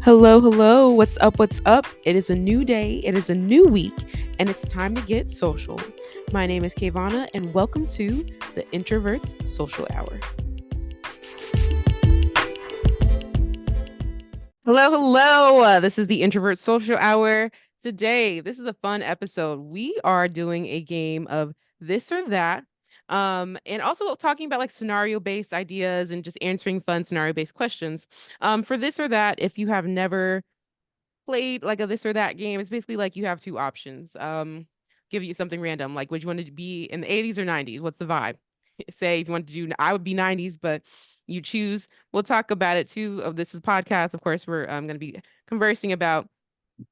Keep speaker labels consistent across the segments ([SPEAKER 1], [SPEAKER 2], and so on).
[SPEAKER 1] Hello, hello. What's up? What's up? It is a new day, it is a new week, and it's time to get social. My name is KaVonna, and welcome to the Introvert's Social Hour. Hello, hello. This is the Introvert Social Hour. Today, this is a fun episode. We are doing a game of this or that. And also talking about like scenario-based ideas and just answering fun scenario-based questions. For this or that, if you have never played like a this or that game, it's basically like you have two options. Give you something random, like would you want to be in the 80s or 90s? What's the vibe? Say if you want to do, I would be 90s, but you choose. We'll talk about it too. Of this is podcast, of course. We're going to be conversing about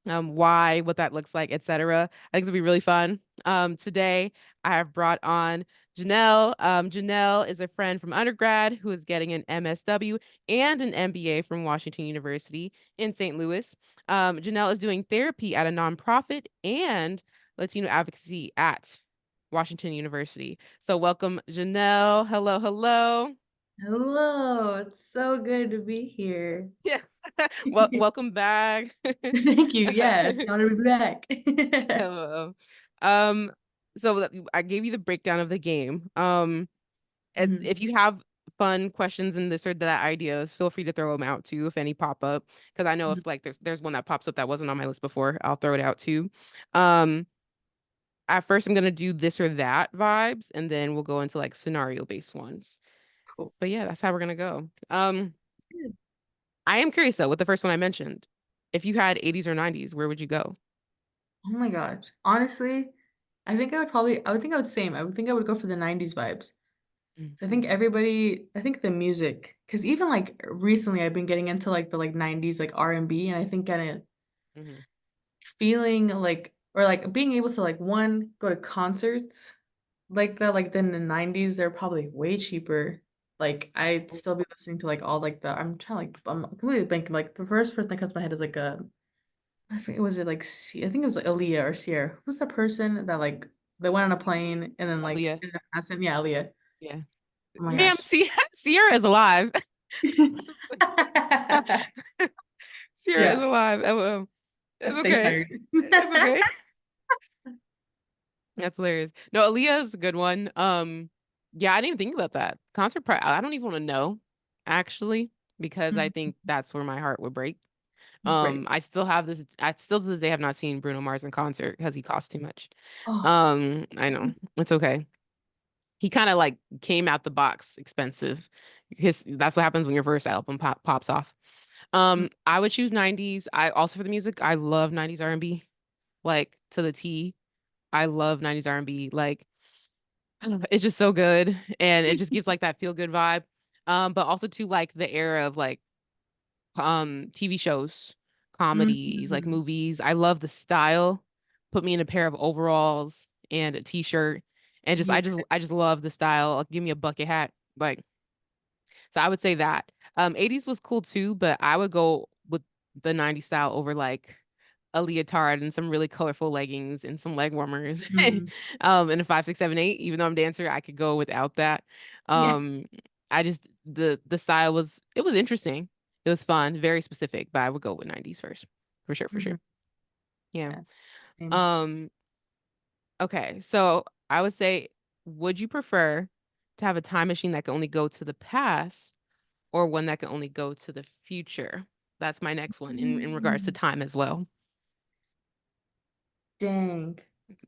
[SPEAKER 1] why, what that looks like, etc. I think it'll be really fun. Today I have brought on Jennell. Jennell is a friend from undergrad who is getting an MSW and an MBA from Washington University in St. Louis. Jennell is doing therapy at a nonprofit and Latino advocacy at Washington University. So welcome, Jennell. Hello, hello.
[SPEAKER 2] Hello, it's so good to be here.
[SPEAKER 1] Yes. Well, welcome back.
[SPEAKER 2] Thank you. Yeah, it's an honor to be back.
[SPEAKER 1] Hello. Um, I gave you the breakdown of the game. And
[SPEAKER 2] Mhm.
[SPEAKER 1] if you have fun questions and this or that ideas, feel free to throw them out too if any pop up. Because I know
[SPEAKER 2] Mhm.
[SPEAKER 1] if like there's one that pops up that wasn't on my list before, I'll throw it out too. Um, at first I'm gonna do this or that vibes, and then we'll go into like scenario based ones.
[SPEAKER 2] Cool.
[SPEAKER 1] But yeah, that's how we're gonna go.
[SPEAKER 2] Good.
[SPEAKER 1] I am curious though, with the first one I mentioned, if you had 80s or 90s, where would you go?
[SPEAKER 2] Oh my gosh. Honestly, I would think I would same. I would think I would go for the 90s vibes.
[SPEAKER 1] Mm.
[SPEAKER 2] So I think the music, because even like recently I've been getting into like the like 90s like R&B, and I think kind of
[SPEAKER 1] Mhm.
[SPEAKER 2] feeling like or like being able to like one go to concerts like that like then in the 90s they're probably way cheaper. Like I'd still be listening to like all like the I'm trying to like I'm completely blanking like the first person that comes to my head is like I think it was it like I think it was like Aaliyah or Sierra. Who's the person that like they went on a plane and then like
[SPEAKER 1] Aaliyah.
[SPEAKER 2] ended up passing? Yeah, Aaliyah.
[SPEAKER 1] Yeah.
[SPEAKER 2] Oh my
[SPEAKER 1] Ma'am,
[SPEAKER 2] gosh.
[SPEAKER 1] Sierra is alive. Sierra is
[SPEAKER 2] Yeah,
[SPEAKER 1] alive. LOL.
[SPEAKER 2] I
[SPEAKER 1] It's
[SPEAKER 2] stay
[SPEAKER 1] okay.
[SPEAKER 2] tired.
[SPEAKER 1] It's okay. That's hilarious. No, Aaliyah is a good one. Yeah, I didn't even think about that. I don't even want to know, actually, because I
[SPEAKER 2] Mhm.
[SPEAKER 1] think that's where my heart would break.
[SPEAKER 2] Right.
[SPEAKER 1] I still to this day have not seen Bruno Mars in concert because he costs too much.
[SPEAKER 2] Oh.
[SPEAKER 1] I know. It's okay. He kind of like came out the box expensive. Because that's what happens when your first album pops off. I would choose 90s. I also for the music, I love 90s R&B, like to the T. I love 90s R&B. Like, I don't know, it's just so good. And it just gives like that feel good vibe. But also to like the era of like TV shows, comedies, like
[SPEAKER 2] Mhm.
[SPEAKER 1] movies. I love the style. Put me in a pair of overalls and a t-shirt. And just
[SPEAKER 2] Yeah.
[SPEAKER 1] I just love the style. Give me a bucket hat. Like so I would say that. 80s was cool too, but I would go with the 90s style over like a leotard and some really colorful leggings and some leg warmers.
[SPEAKER 2] Mhm.
[SPEAKER 1] And a 5, 6, 7, 8. Even though I'm a dancer, I could go without that.
[SPEAKER 2] Yeah.
[SPEAKER 1] Um, I just the style was it was interesting. It was fun, very specific, but I would go with 90s first. For sure, for
[SPEAKER 2] Mhm.
[SPEAKER 1] sure. Yeah.
[SPEAKER 2] Yeah, same.
[SPEAKER 1] Um, okay. So I would say, would you prefer to have a time machine that can only go to the past or one that can only go to the future? That's my next one in regards to
[SPEAKER 2] Mm.
[SPEAKER 1] time as well.
[SPEAKER 2] Dang.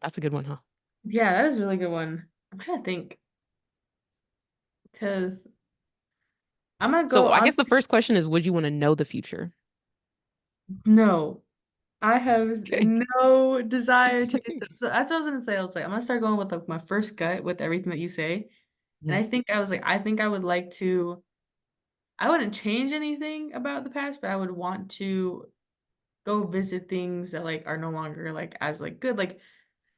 [SPEAKER 1] That's a good one, huh?
[SPEAKER 2] Yeah, that is a really good one. I'm trying to think because I'm gonna
[SPEAKER 1] So
[SPEAKER 2] go
[SPEAKER 1] I
[SPEAKER 2] on.
[SPEAKER 1] guess the first question is, would you want to know the future?
[SPEAKER 2] No, I have
[SPEAKER 1] Okay.
[SPEAKER 2] no desire to do so. So that's what I was gonna say. I was like, I'm gonna start going with like my first gut with everything that you say. And
[SPEAKER 1] Mhm.
[SPEAKER 2] I think I would like to, I wouldn't change anything about the past, but I would want to go visit things that like are no longer like as like good. Like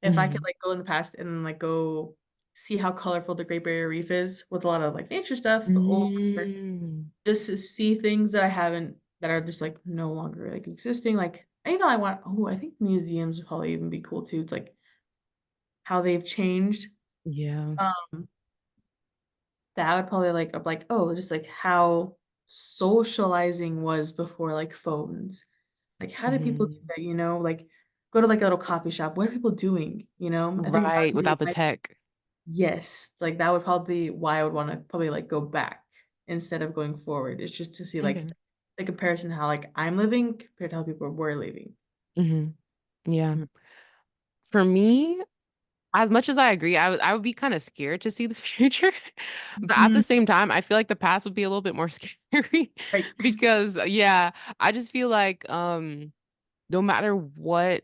[SPEAKER 2] if I could,
[SPEAKER 1] Mhm.
[SPEAKER 2] like, go in the past and then, like, go see how colorful the Great Barrier Reef is with a lot of, like, nature stuff or
[SPEAKER 1] Mm.
[SPEAKER 2] just to see things that I haven't that are just, like, no longer, like, existing, like, even I want I think museums would probably even be cool too. It's, like, how they've changed,
[SPEAKER 1] Yeah.
[SPEAKER 2] that I would probably like, oh, just, like, how socializing was before like phones. Like, how did people do
[SPEAKER 1] Mhm.
[SPEAKER 2] that, you know? Like, go to like a little coffee shop. What are people doing? You know? I think that
[SPEAKER 1] Right,
[SPEAKER 2] would be
[SPEAKER 1] without the
[SPEAKER 2] my
[SPEAKER 1] tech.
[SPEAKER 2] yes. Like that would probably be why I would want to probably like go back instead of going forward. It's just to see like
[SPEAKER 1] Okay.
[SPEAKER 2] the comparison how like I'm living compared to how people were living.
[SPEAKER 1] Hmm. Yeah.
[SPEAKER 2] Mhm.
[SPEAKER 1] For me, as much as I agree, I would be kind of scared to see the future. But at
[SPEAKER 2] Mhm.
[SPEAKER 1] the same time, I feel like the past would be a little bit more scary
[SPEAKER 2] Right.
[SPEAKER 1] because yeah, I just feel like no matter what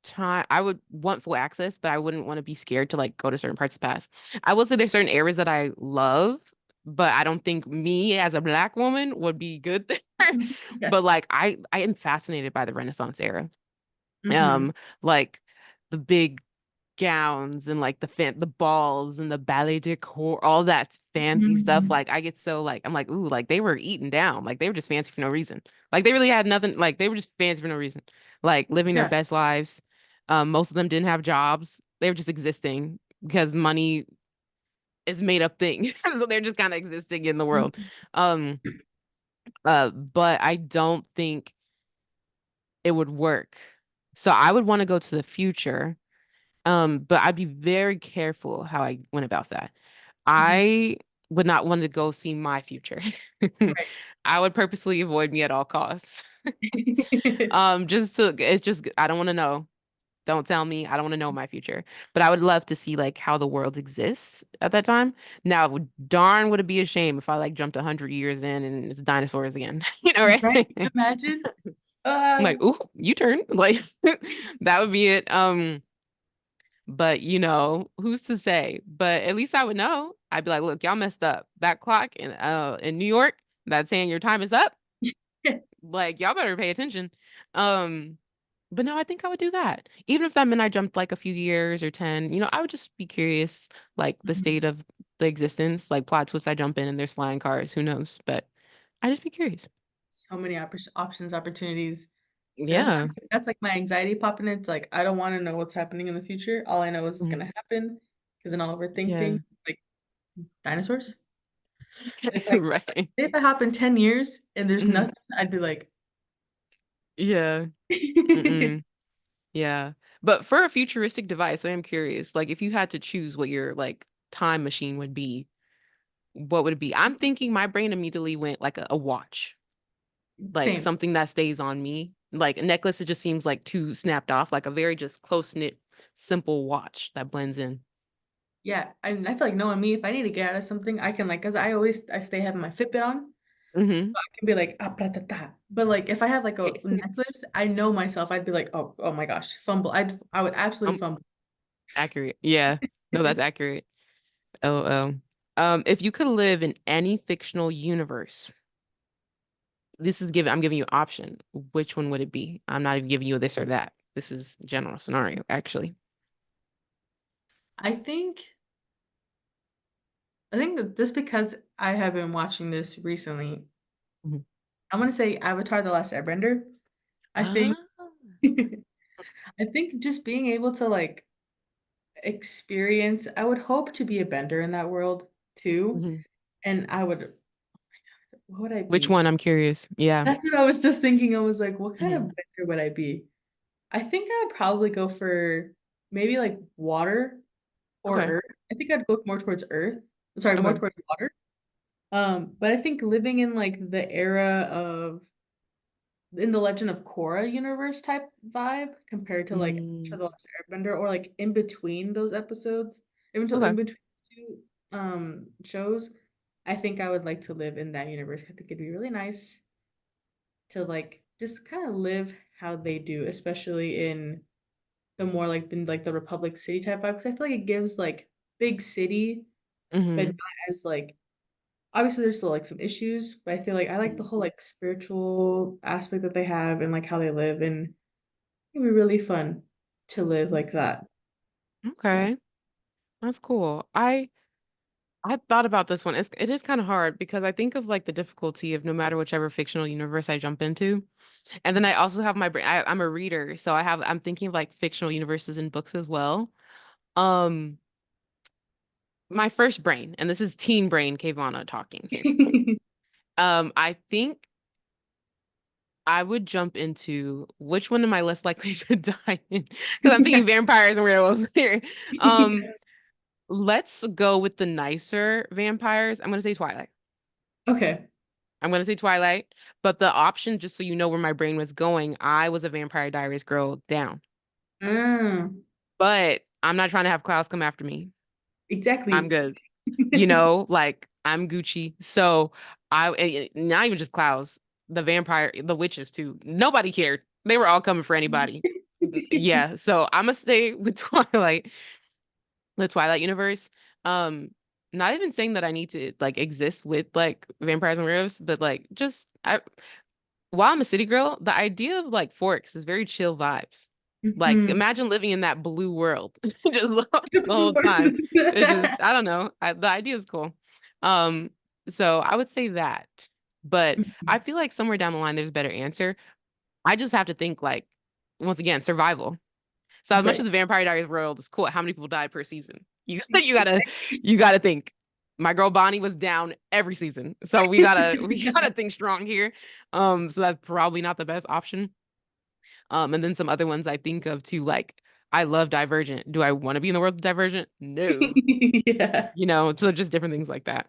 [SPEAKER 1] time I would want full access, but I wouldn't want to be scared to like go to certain parts of the past. I will say there's certain areas that I love, but I don't think me as a black woman would be good there.
[SPEAKER 2] Okay.
[SPEAKER 1] But like I am fascinated by the Renaissance era.
[SPEAKER 2] Hmm.
[SPEAKER 1] Um like the big gowns and like the balls and the ballet decor, all that fancy stuff.
[SPEAKER 2] Hmm.
[SPEAKER 1] Like I get so like I'm like, ooh, like they were eaten down. Like they were just fancy for no reason. Like they really had nothing, like they were just fancy for no reason. Like living their
[SPEAKER 2] Yeah.
[SPEAKER 1] best lives. Most of them didn't have jobs. They were just existing because money is made up thing. So they're just kind of existing in the world.
[SPEAKER 2] Mhm.
[SPEAKER 1] Um, but I don't think it would work. So I would want to go to the future. But I'd be very careful how I went about that.
[SPEAKER 2] Mhm.
[SPEAKER 1] I would not want to go see my future.
[SPEAKER 2] Right.
[SPEAKER 1] I would purposely avoid me at all costs. Just to, it's just, I don't want to know. Don't tell me. I don't want to know my future. But I would love to see like how the world exists at that time. Now, darn would it be a shame if I like jumped 100 years in and it's dinosaurs again. You know,
[SPEAKER 2] Right?
[SPEAKER 1] right?
[SPEAKER 2] Imagine.
[SPEAKER 1] I'm
[SPEAKER 2] Uh,
[SPEAKER 1] like, ooh, you turn. Like that would be it. But who's to say? But at least I would know. I'd be like, look, y'all messed up. That clock in New York that's saying your time is up. Like, y'all better pay attention. Um, but no, I think I would do that. Even if that meant I jumped like a few years or 10, I would just be curious, like the
[SPEAKER 2] Mhm.
[SPEAKER 1] state of the existence, like plot twist I jump in and there's flying cars, who knows? But I just be curious.
[SPEAKER 2] So many options, opportunities. So
[SPEAKER 1] Yeah.
[SPEAKER 2] that's like my anxiety popping in. It's like I don't want to know what's happening in the future. All I know is it's
[SPEAKER 1] Mhm.
[SPEAKER 2] gonna happen because then I'll overthink
[SPEAKER 1] Yeah.
[SPEAKER 2] things. Like dinosaurs. It's like
[SPEAKER 1] Right.
[SPEAKER 2] if it happened 10 years and there's
[SPEAKER 1] Mhm.
[SPEAKER 2] nothing, I'd be like,
[SPEAKER 1] Yeah. Mm-mm. Yeah. But for a futuristic device, I am curious, like if you had to choose what your like time machine would be, what would it be? I'm thinking my brain immediately went like a watch, like
[SPEAKER 2] same.
[SPEAKER 1] something that stays on me. Like a necklace, it just seems like too snapped off, like a very just close-knit, simple watch that blends in.
[SPEAKER 2] Yeah. I feel like knowing me, if I need to get out of something, I can like, cause I stay having my Fitbit on. So
[SPEAKER 1] Hmm.
[SPEAKER 2] I can be like, ah, bratata. But like if I had like a necklace, I know myself, I'd be like, oh my gosh, fumble. I would absolutely
[SPEAKER 1] Um,
[SPEAKER 2] fumble.
[SPEAKER 1] accurate. Yeah. No, that's accurate. Oh, oh. If you could live in any fictional universe, I'm giving you an option. Which one would it be? I'm not even giving you this or that. This is general scenario, actually.
[SPEAKER 2] I think I think that just because I have been watching this recently,
[SPEAKER 1] Mhm.
[SPEAKER 2] I'm gonna say Avatar: The Last Airbender. I think
[SPEAKER 1] Ah.
[SPEAKER 2] I think just being able to like experience, I would hope to be a bender in that world too.
[SPEAKER 1] Mhm.
[SPEAKER 2] And I would, what would I
[SPEAKER 1] Which
[SPEAKER 2] be?
[SPEAKER 1] one? I'm curious. Yeah.
[SPEAKER 2] That's what I was just thinking. I was like, what kind of
[SPEAKER 1] Hmm.
[SPEAKER 2] bender would I be? I think I would probably go for maybe like water or
[SPEAKER 1] Okay.
[SPEAKER 2] earth. I think I'd go more towards earth. Sorry, more
[SPEAKER 1] Okay.
[SPEAKER 2] towards water. But I think living in like the era of in the Legend of Korra universe type vibe compared to like to
[SPEAKER 1] Mm,
[SPEAKER 2] the Last Airbender or like in between those episodes, in
[SPEAKER 1] okay.
[SPEAKER 2] between two shows, I think I would like to live in that universe. I think it'd be really nice to like just kind of live how they do, especially in the more like the Republic City type vibe. Because I feel like it gives like big city, but
[SPEAKER 1] Hmm.
[SPEAKER 2] not as like obviously there's still like some issues, but I feel like I like the whole like spiritual aspect that they have and like how they live and it'd be really fun to live like that. Yeah.
[SPEAKER 1] Okay. That's cool. I thought about this one. It is kind of hard because I think of like the difficulty of no matter whichever fictional universe I jump into. And then I also have my brain. I'm a reader, so I'm thinking of like fictional universes in books as well. Um, my first brain, and this is teen brain KaVonna talking here. I think I would jump into which one am I less likely to die in? Because I'm thinking vampires and werewolves here. Um,
[SPEAKER 2] Yeah.
[SPEAKER 1] let's go with the nicer vampires. I'm gonna say Twilight.
[SPEAKER 2] Okay.
[SPEAKER 1] I'm gonna say Twilight, but the option, just so you know where my brain was going, I was a Vampire Diaries girl down.
[SPEAKER 2] Mm,
[SPEAKER 1] But I'm not trying to have Klaus come after me. I'm
[SPEAKER 2] exactly.
[SPEAKER 1] good. Like I'm Gucci. So not even just Klaus, the vampire, the witches too. Nobody cared. They were all coming for anybody. Yeah, so I'm gonna stay with Twilight, the Twilight universe. Um, Not even saying that I need to like exist with like vampires and werewolves, but like just I while I'm a city girl, the idea of like Forks is very chill vibes. Like
[SPEAKER 2] Mhm.
[SPEAKER 1] imagine living in that blue world just the whole time. It's just I don't know. The idea is cool. Um, so I would say that. But I
[SPEAKER 2] Mhm.
[SPEAKER 1] feel like somewhere down the line there's a better answer. I just have to think like once again, survival. So as much as
[SPEAKER 2] Right.
[SPEAKER 1] the Vampire Diaries world is cool, how many people died per season? You gotta think. My girl Bonnie was down every season. So we gotta think strong here. So that's probably not the best option. And then some other ones I think of too, like I love Divergent. Do I want to be in the world of Divergent? No.
[SPEAKER 2] Yeah.
[SPEAKER 1] So just different things like that.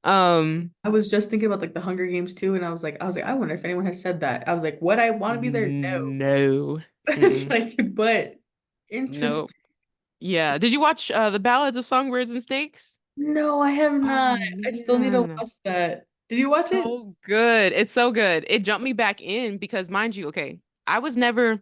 [SPEAKER 1] Um,
[SPEAKER 2] I was just thinking about like the Hunger Games too, and I was like, I wonder if anyone has said that. I was like, would I want to be there? No.
[SPEAKER 1] no.
[SPEAKER 2] It's
[SPEAKER 1] Mm-mm.
[SPEAKER 2] like, but
[SPEAKER 1] Nope.
[SPEAKER 2] interesting.
[SPEAKER 1] Yeah. Did you watch the Ballads of Songbirds and Snakes?
[SPEAKER 2] No, I have
[SPEAKER 1] Oh
[SPEAKER 2] not. I still need to
[SPEAKER 1] man.
[SPEAKER 2] watch that. Did you watch it?
[SPEAKER 1] So good. It's so good. It jumped me back in because mind you, okay, I was never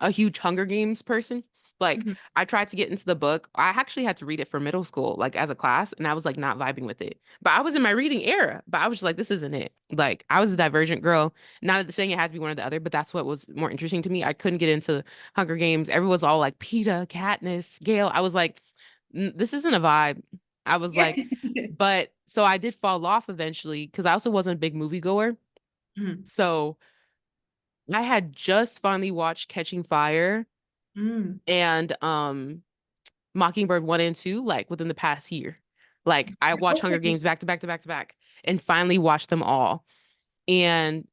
[SPEAKER 1] a huge Hunger Games person. Like
[SPEAKER 2] Mhm.
[SPEAKER 1] I tried to get into the book. I actually had to read it for middle school, like as a class, and I was like not vibing with it. But I was in my reading era, but I was just like, this isn't it. Like I was a Divergent girl. Not that saying it had to be one or the other, but that's what was more interesting to me. I couldn't get into Hunger Games. Everyone's all like Peeta, Katniss, Gale. I was like, This isn't a vibe." I was
[SPEAKER 2] Yeah.
[SPEAKER 1] like, but so I did fall off eventually because I also wasn't a big movie goer.
[SPEAKER 2] Mhm.
[SPEAKER 1] So I had just finally watched Catching Fire
[SPEAKER 2] Mm.
[SPEAKER 1] and Mockingbird 1 and 2 like within the past year. Like I watched Hunger
[SPEAKER 2] Okay.
[SPEAKER 1] Games back to back to back to back and finally watched them all. And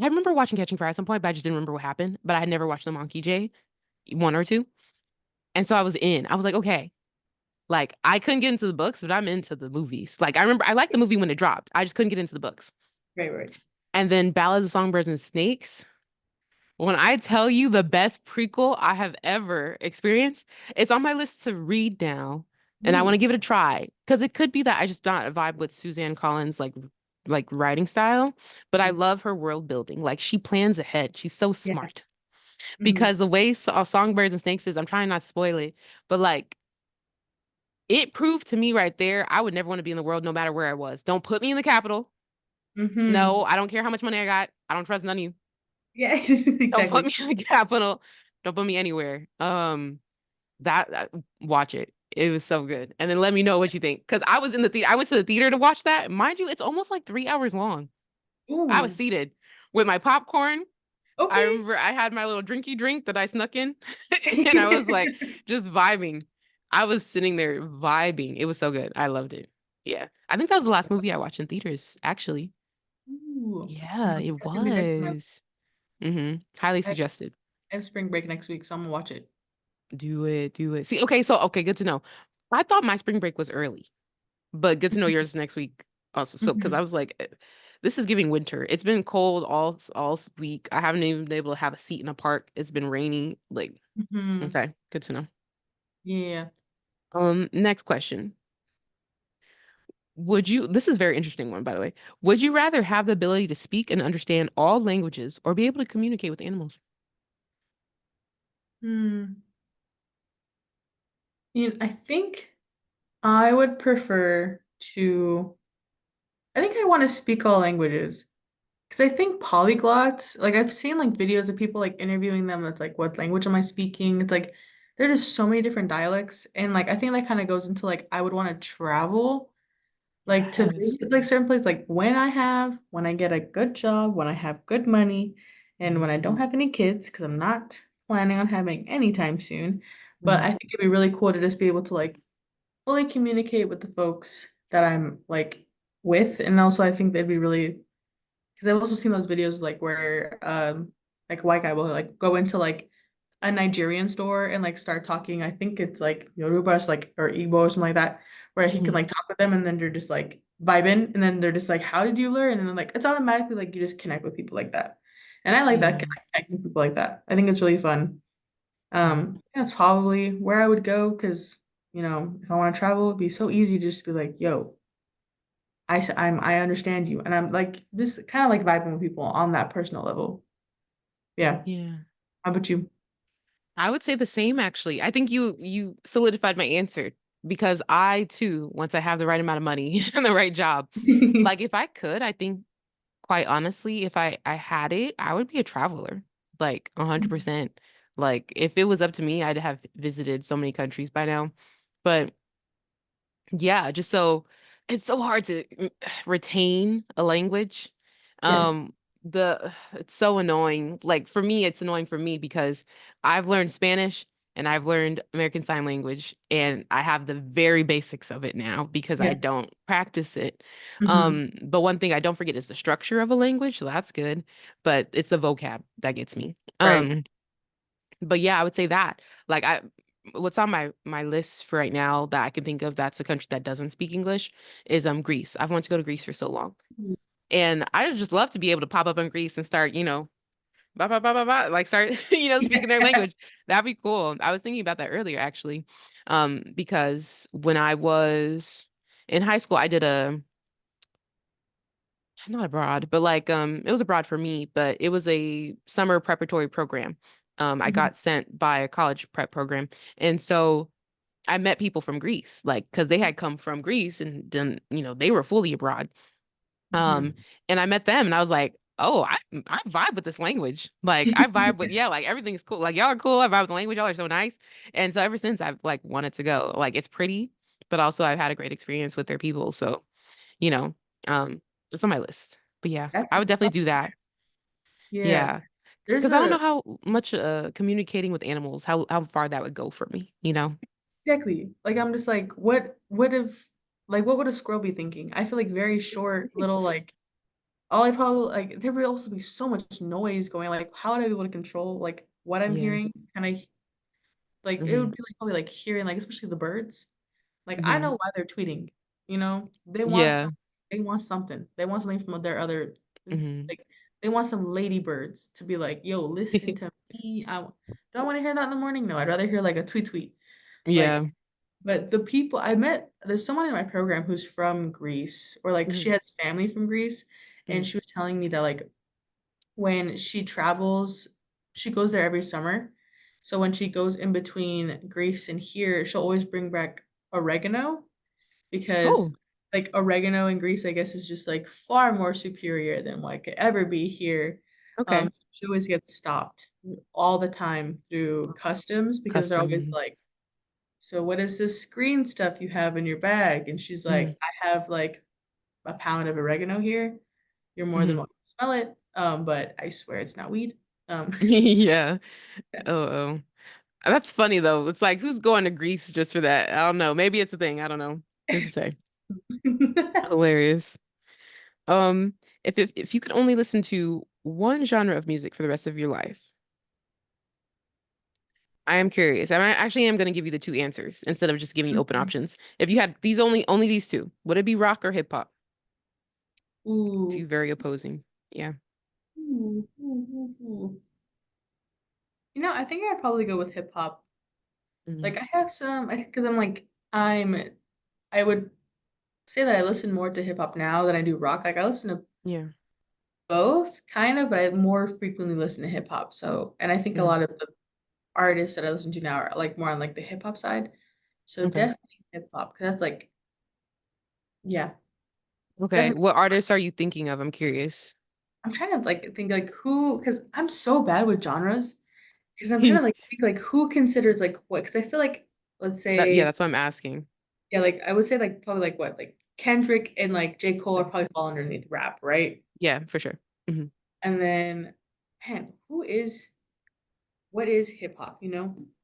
[SPEAKER 1] I remember watching Catching Fire at some point, but I just didn't remember what happened. But I had never watched the Monkey J 1 or 2. And so I was in. I was like, okay. Like I couldn't get into the books, but I'm into the movies. Like I remember I liked the movie when it dropped. I just couldn't get into the books.
[SPEAKER 2] Right, right.
[SPEAKER 1] And then Ballads of Songbirds and Snakes. When I tell you the best prequel I have ever experienced, it's on my list to read now, and I want to
[SPEAKER 2] Ooh.
[SPEAKER 1] give it a try because it could be that I just not vibe with Suzanne Collins like writing style, but I
[SPEAKER 2] Mhm.
[SPEAKER 1] love her world building. Like she plans ahead. She's so
[SPEAKER 2] Yeah.
[SPEAKER 1] smart
[SPEAKER 2] Mhm.
[SPEAKER 1] because the way Songbirds and Snakes is, I'm trying not to spoil it, but like it proved to me right there, I would never want to be in the world no matter where I was. Don't put me in the capital.
[SPEAKER 2] Mhm.
[SPEAKER 1] No, I don't care how much money I got. I don't trust none of you.
[SPEAKER 2] Yeah,
[SPEAKER 1] Don't put
[SPEAKER 2] exactly.
[SPEAKER 1] me in the capital. Don't put me anywhere. That watch it. It was so good. And then let me know what you think. Because I was in the theater. I went to the theater to watch that. Mind you, it's almost like 3 hours long. I was
[SPEAKER 2] Ooh.
[SPEAKER 1] seated with my popcorn. I
[SPEAKER 2] Okay.
[SPEAKER 1] remember I had my little drinky drink that I snuck in, and I was like just vibing. I was sitting there vibing. It was so good. I loved it. Yeah. I think that was the last movie I watched in theaters, actually.
[SPEAKER 2] Ooh.
[SPEAKER 1] Yeah, it
[SPEAKER 2] That's gonna be next month.
[SPEAKER 1] was. Highly
[SPEAKER 2] I
[SPEAKER 1] suggested.
[SPEAKER 2] I have spring break next week, so I'm gonna watch it.
[SPEAKER 1] Do it, do it. See, okay, so okay, good to know. I thought my spring break was early, but good to know yours is next week also. So, because I
[SPEAKER 2] Mhm.
[SPEAKER 1] was like, this is giving winter. It's been cold all week. I haven't even been able to have a seat in a park. It's been raining. Like,
[SPEAKER 2] Mhm.
[SPEAKER 1] okay, good to know.
[SPEAKER 2] Yeah.
[SPEAKER 1] Next question. This is a very interesting one, by the way. Would you rather have the ability to speak and understand all languages or be able to communicate with animals?
[SPEAKER 2] Hmm. I think I would prefer to. I think I want to speak all languages because I think polyglots. Like I've seen like videos of people like interviewing them. That's like, what language am I speaking? It's like there's just so many different dialects, and like I think that kind of goes into like I would want to travel like to
[SPEAKER 1] Yes.
[SPEAKER 2] visit like certain places like when I get a good job, when I have good money, and when I don't have any kids, because I'm not planning on having anytime soon. But I
[SPEAKER 1] Mhm.
[SPEAKER 2] think it'd be really cool to just be able to like fully communicate with the folks that I'm like. with. And also I think they'd be really because I've also seen those videos like where like a white guy will like go into like a Nigerian store and like start talking. I think it's like Yoruba like or Igbo or something like that, where he can
[SPEAKER 1] Mhm.
[SPEAKER 2] like talk with them and then they're just like vibing and then they're just like, how did you learn? And then like it's automatically like you just connect with people like that. And I like that
[SPEAKER 1] Yeah.
[SPEAKER 2] connecting with people like that. I think it's really fun.
[SPEAKER 1] Mhm.
[SPEAKER 2] That's probably where I would go because if I want to travel, it'd be so easy to just be like, yo, I understand you. And I'm like just kind of like vibing with people on that personal level. Yeah.
[SPEAKER 1] Yeah.
[SPEAKER 2] How about you?
[SPEAKER 1] I would say the same actually. I think you solidified my answer because I too, once I have the right amount of money and the right job, like if I could, I think quite honestly, if I had it, I would be a traveler. Like 100%. Like if it was up to me, I'd have visited so many countries by now. But yeah, just so it's so hard to retain a language.
[SPEAKER 2] Yes.
[SPEAKER 1] It's so annoying. Like for me, it's annoying for me because I've learned Spanish and I've learned American Sign Language and I have the very basics of it now because I
[SPEAKER 2] Yeah.
[SPEAKER 1] don't practice it.
[SPEAKER 2] Hmm.
[SPEAKER 1] But one thing I don't forget is the structure of a language, so that's good, but it's the vocab that gets me.
[SPEAKER 2] Right.
[SPEAKER 1] But yeah, I would say that. Like what's on my list for right now that I can think of that's a country that doesn't speak English is Greece. I've wanted to go to Greece for so long. And I'd just love to be able to pop up in Greece and start, bah, bah, bah, bah, bah, like start, speaking their language. That'd be cool. I was thinking about that earlier actually. Because when I was in high school, I did a not abroad, but like it was abroad for me, but it was a summer preparatory program. I
[SPEAKER 2] Mhm.
[SPEAKER 1] got sent by a college prep program. And so I met people from Greece, like because they had come from Greece and then, they were fully abroad. Um,
[SPEAKER 2] Mhm.
[SPEAKER 1] and I met them and I was like, oh, I vibe with this language. Like I vibe with yeah, like everything's cool. Like y'all are cool. I vibe with the language. Y'all are so nice. And so ever since I've like wanted to go. Like it's pretty, but also I've had a great experience with their people. So, you know, um, it's on my list. But yeah,
[SPEAKER 2] That's
[SPEAKER 1] I would definitely
[SPEAKER 2] that's
[SPEAKER 1] do that.
[SPEAKER 2] yeah.
[SPEAKER 1] Yeah.
[SPEAKER 2] There's
[SPEAKER 1] Because I don't
[SPEAKER 2] a
[SPEAKER 1] know how much communicating with animals, how far that would go for me, you know?
[SPEAKER 2] exactly like I'm just like what if like what would a squirrel be thinking? I feel like very short little like all I probably like there would also be so much noise going like how would I be able to control like what I'm
[SPEAKER 1] Yeah.
[SPEAKER 2] hearing? Can I like it would
[SPEAKER 1] Hmm.
[SPEAKER 2] be like probably like hearing like especially the birds. Like I know
[SPEAKER 1] Hmm.
[SPEAKER 2] why they're tweeting. They want
[SPEAKER 1] Yeah.
[SPEAKER 2] something. They want something. They want something from their other
[SPEAKER 1] Hmm.
[SPEAKER 2] like they want some ladybirds to be like, "Yo, listen to me." Do I want to hear that in the morning? No, I'd rather hear like a tweet tweet. Like,
[SPEAKER 1] Yeah.
[SPEAKER 2] but the people I met, there's someone in my program who's from Greece, or like she
[SPEAKER 1] Hmm.
[SPEAKER 2] has family from Greece, and
[SPEAKER 1] Hmm.
[SPEAKER 2] she was telling me that like when she travels, she goes there every summer. So when she goes in between Greece and here, she'll always bring back oregano because
[SPEAKER 1] Oh,
[SPEAKER 2] like oregano in Greece, I guess, is just like far more superior than what could ever be here.
[SPEAKER 1] okay.
[SPEAKER 2] So she always gets stopped all the time through customs because they're always
[SPEAKER 1] Customs.
[SPEAKER 2] like, "So what is this green stuff you have in your bag?" And she's
[SPEAKER 1] Hmm.
[SPEAKER 2] like, "I have like a pound of oregano here. You're more than
[SPEAKER 1] Hmm.
[SPEAKER 2] welcome to smell it. But I swear it's not weed."
[SPEAKER 1] Yeah. Oh, oh. That's funny though. It's like who's going to Greece just for that? I don't know. Maybe it's a thing. I don't know. Who's to say? Hilarious. Um, if you could only listen to one genre of music for the rest of your life, I am curious. Actually am going to give you the two answers instead of just giving you open options. If you had these only these two, would it be rock or hip hop? Two
[SPEAKER 2] Ooh.
[SPEAKER 1] very opposing. Yeah.
[SPEAKER 2] Ooh, ooh, ooh, ooh. I think I'd probably go with hip hop.
[SPEAKER 1] Hmm.
[SPEAKER 2] Like I have some, because I'm like I would say that I listen more to hip hop now than I do rock. Like I listen to
[SPEAKER 1] Yeah.
[SPEAKER 2] both, kind of, but I more frequently listen to hip hop. So, and I think a
[SPEAKER 1] Hmm.
[SPEAKER 2] lot of the artists that I listen to now are like more on like the hip hop side. So
[SPEAKER 1] Okay.
[SPEAKER 2] definitely hip hop, because that's like, yeah,
[SPEAKER 1] Okay.
[SPEAKER 2] definitely.
[SPEAKER 1] What artists are you thinking of? I'm curious.
[SPEAKER 2] I'm trying to like think like who, because I'm so bad with genres. Because I'm trying to like think like who considers like what? Because I feel like let's
[SPEAKER 1] Yeah,
[SPEAKER 2] say
[SPEAKER 1] that's what I'm asking.
[SPEAKER 2] yeah, like I would say like probably like what like Kendrick and like J. Cole are probably fall underneath rap, right?
[SPEAKER 1] Yeah, for sure. Hmm.
[SPEAKER 2] And then man, what is hip hop?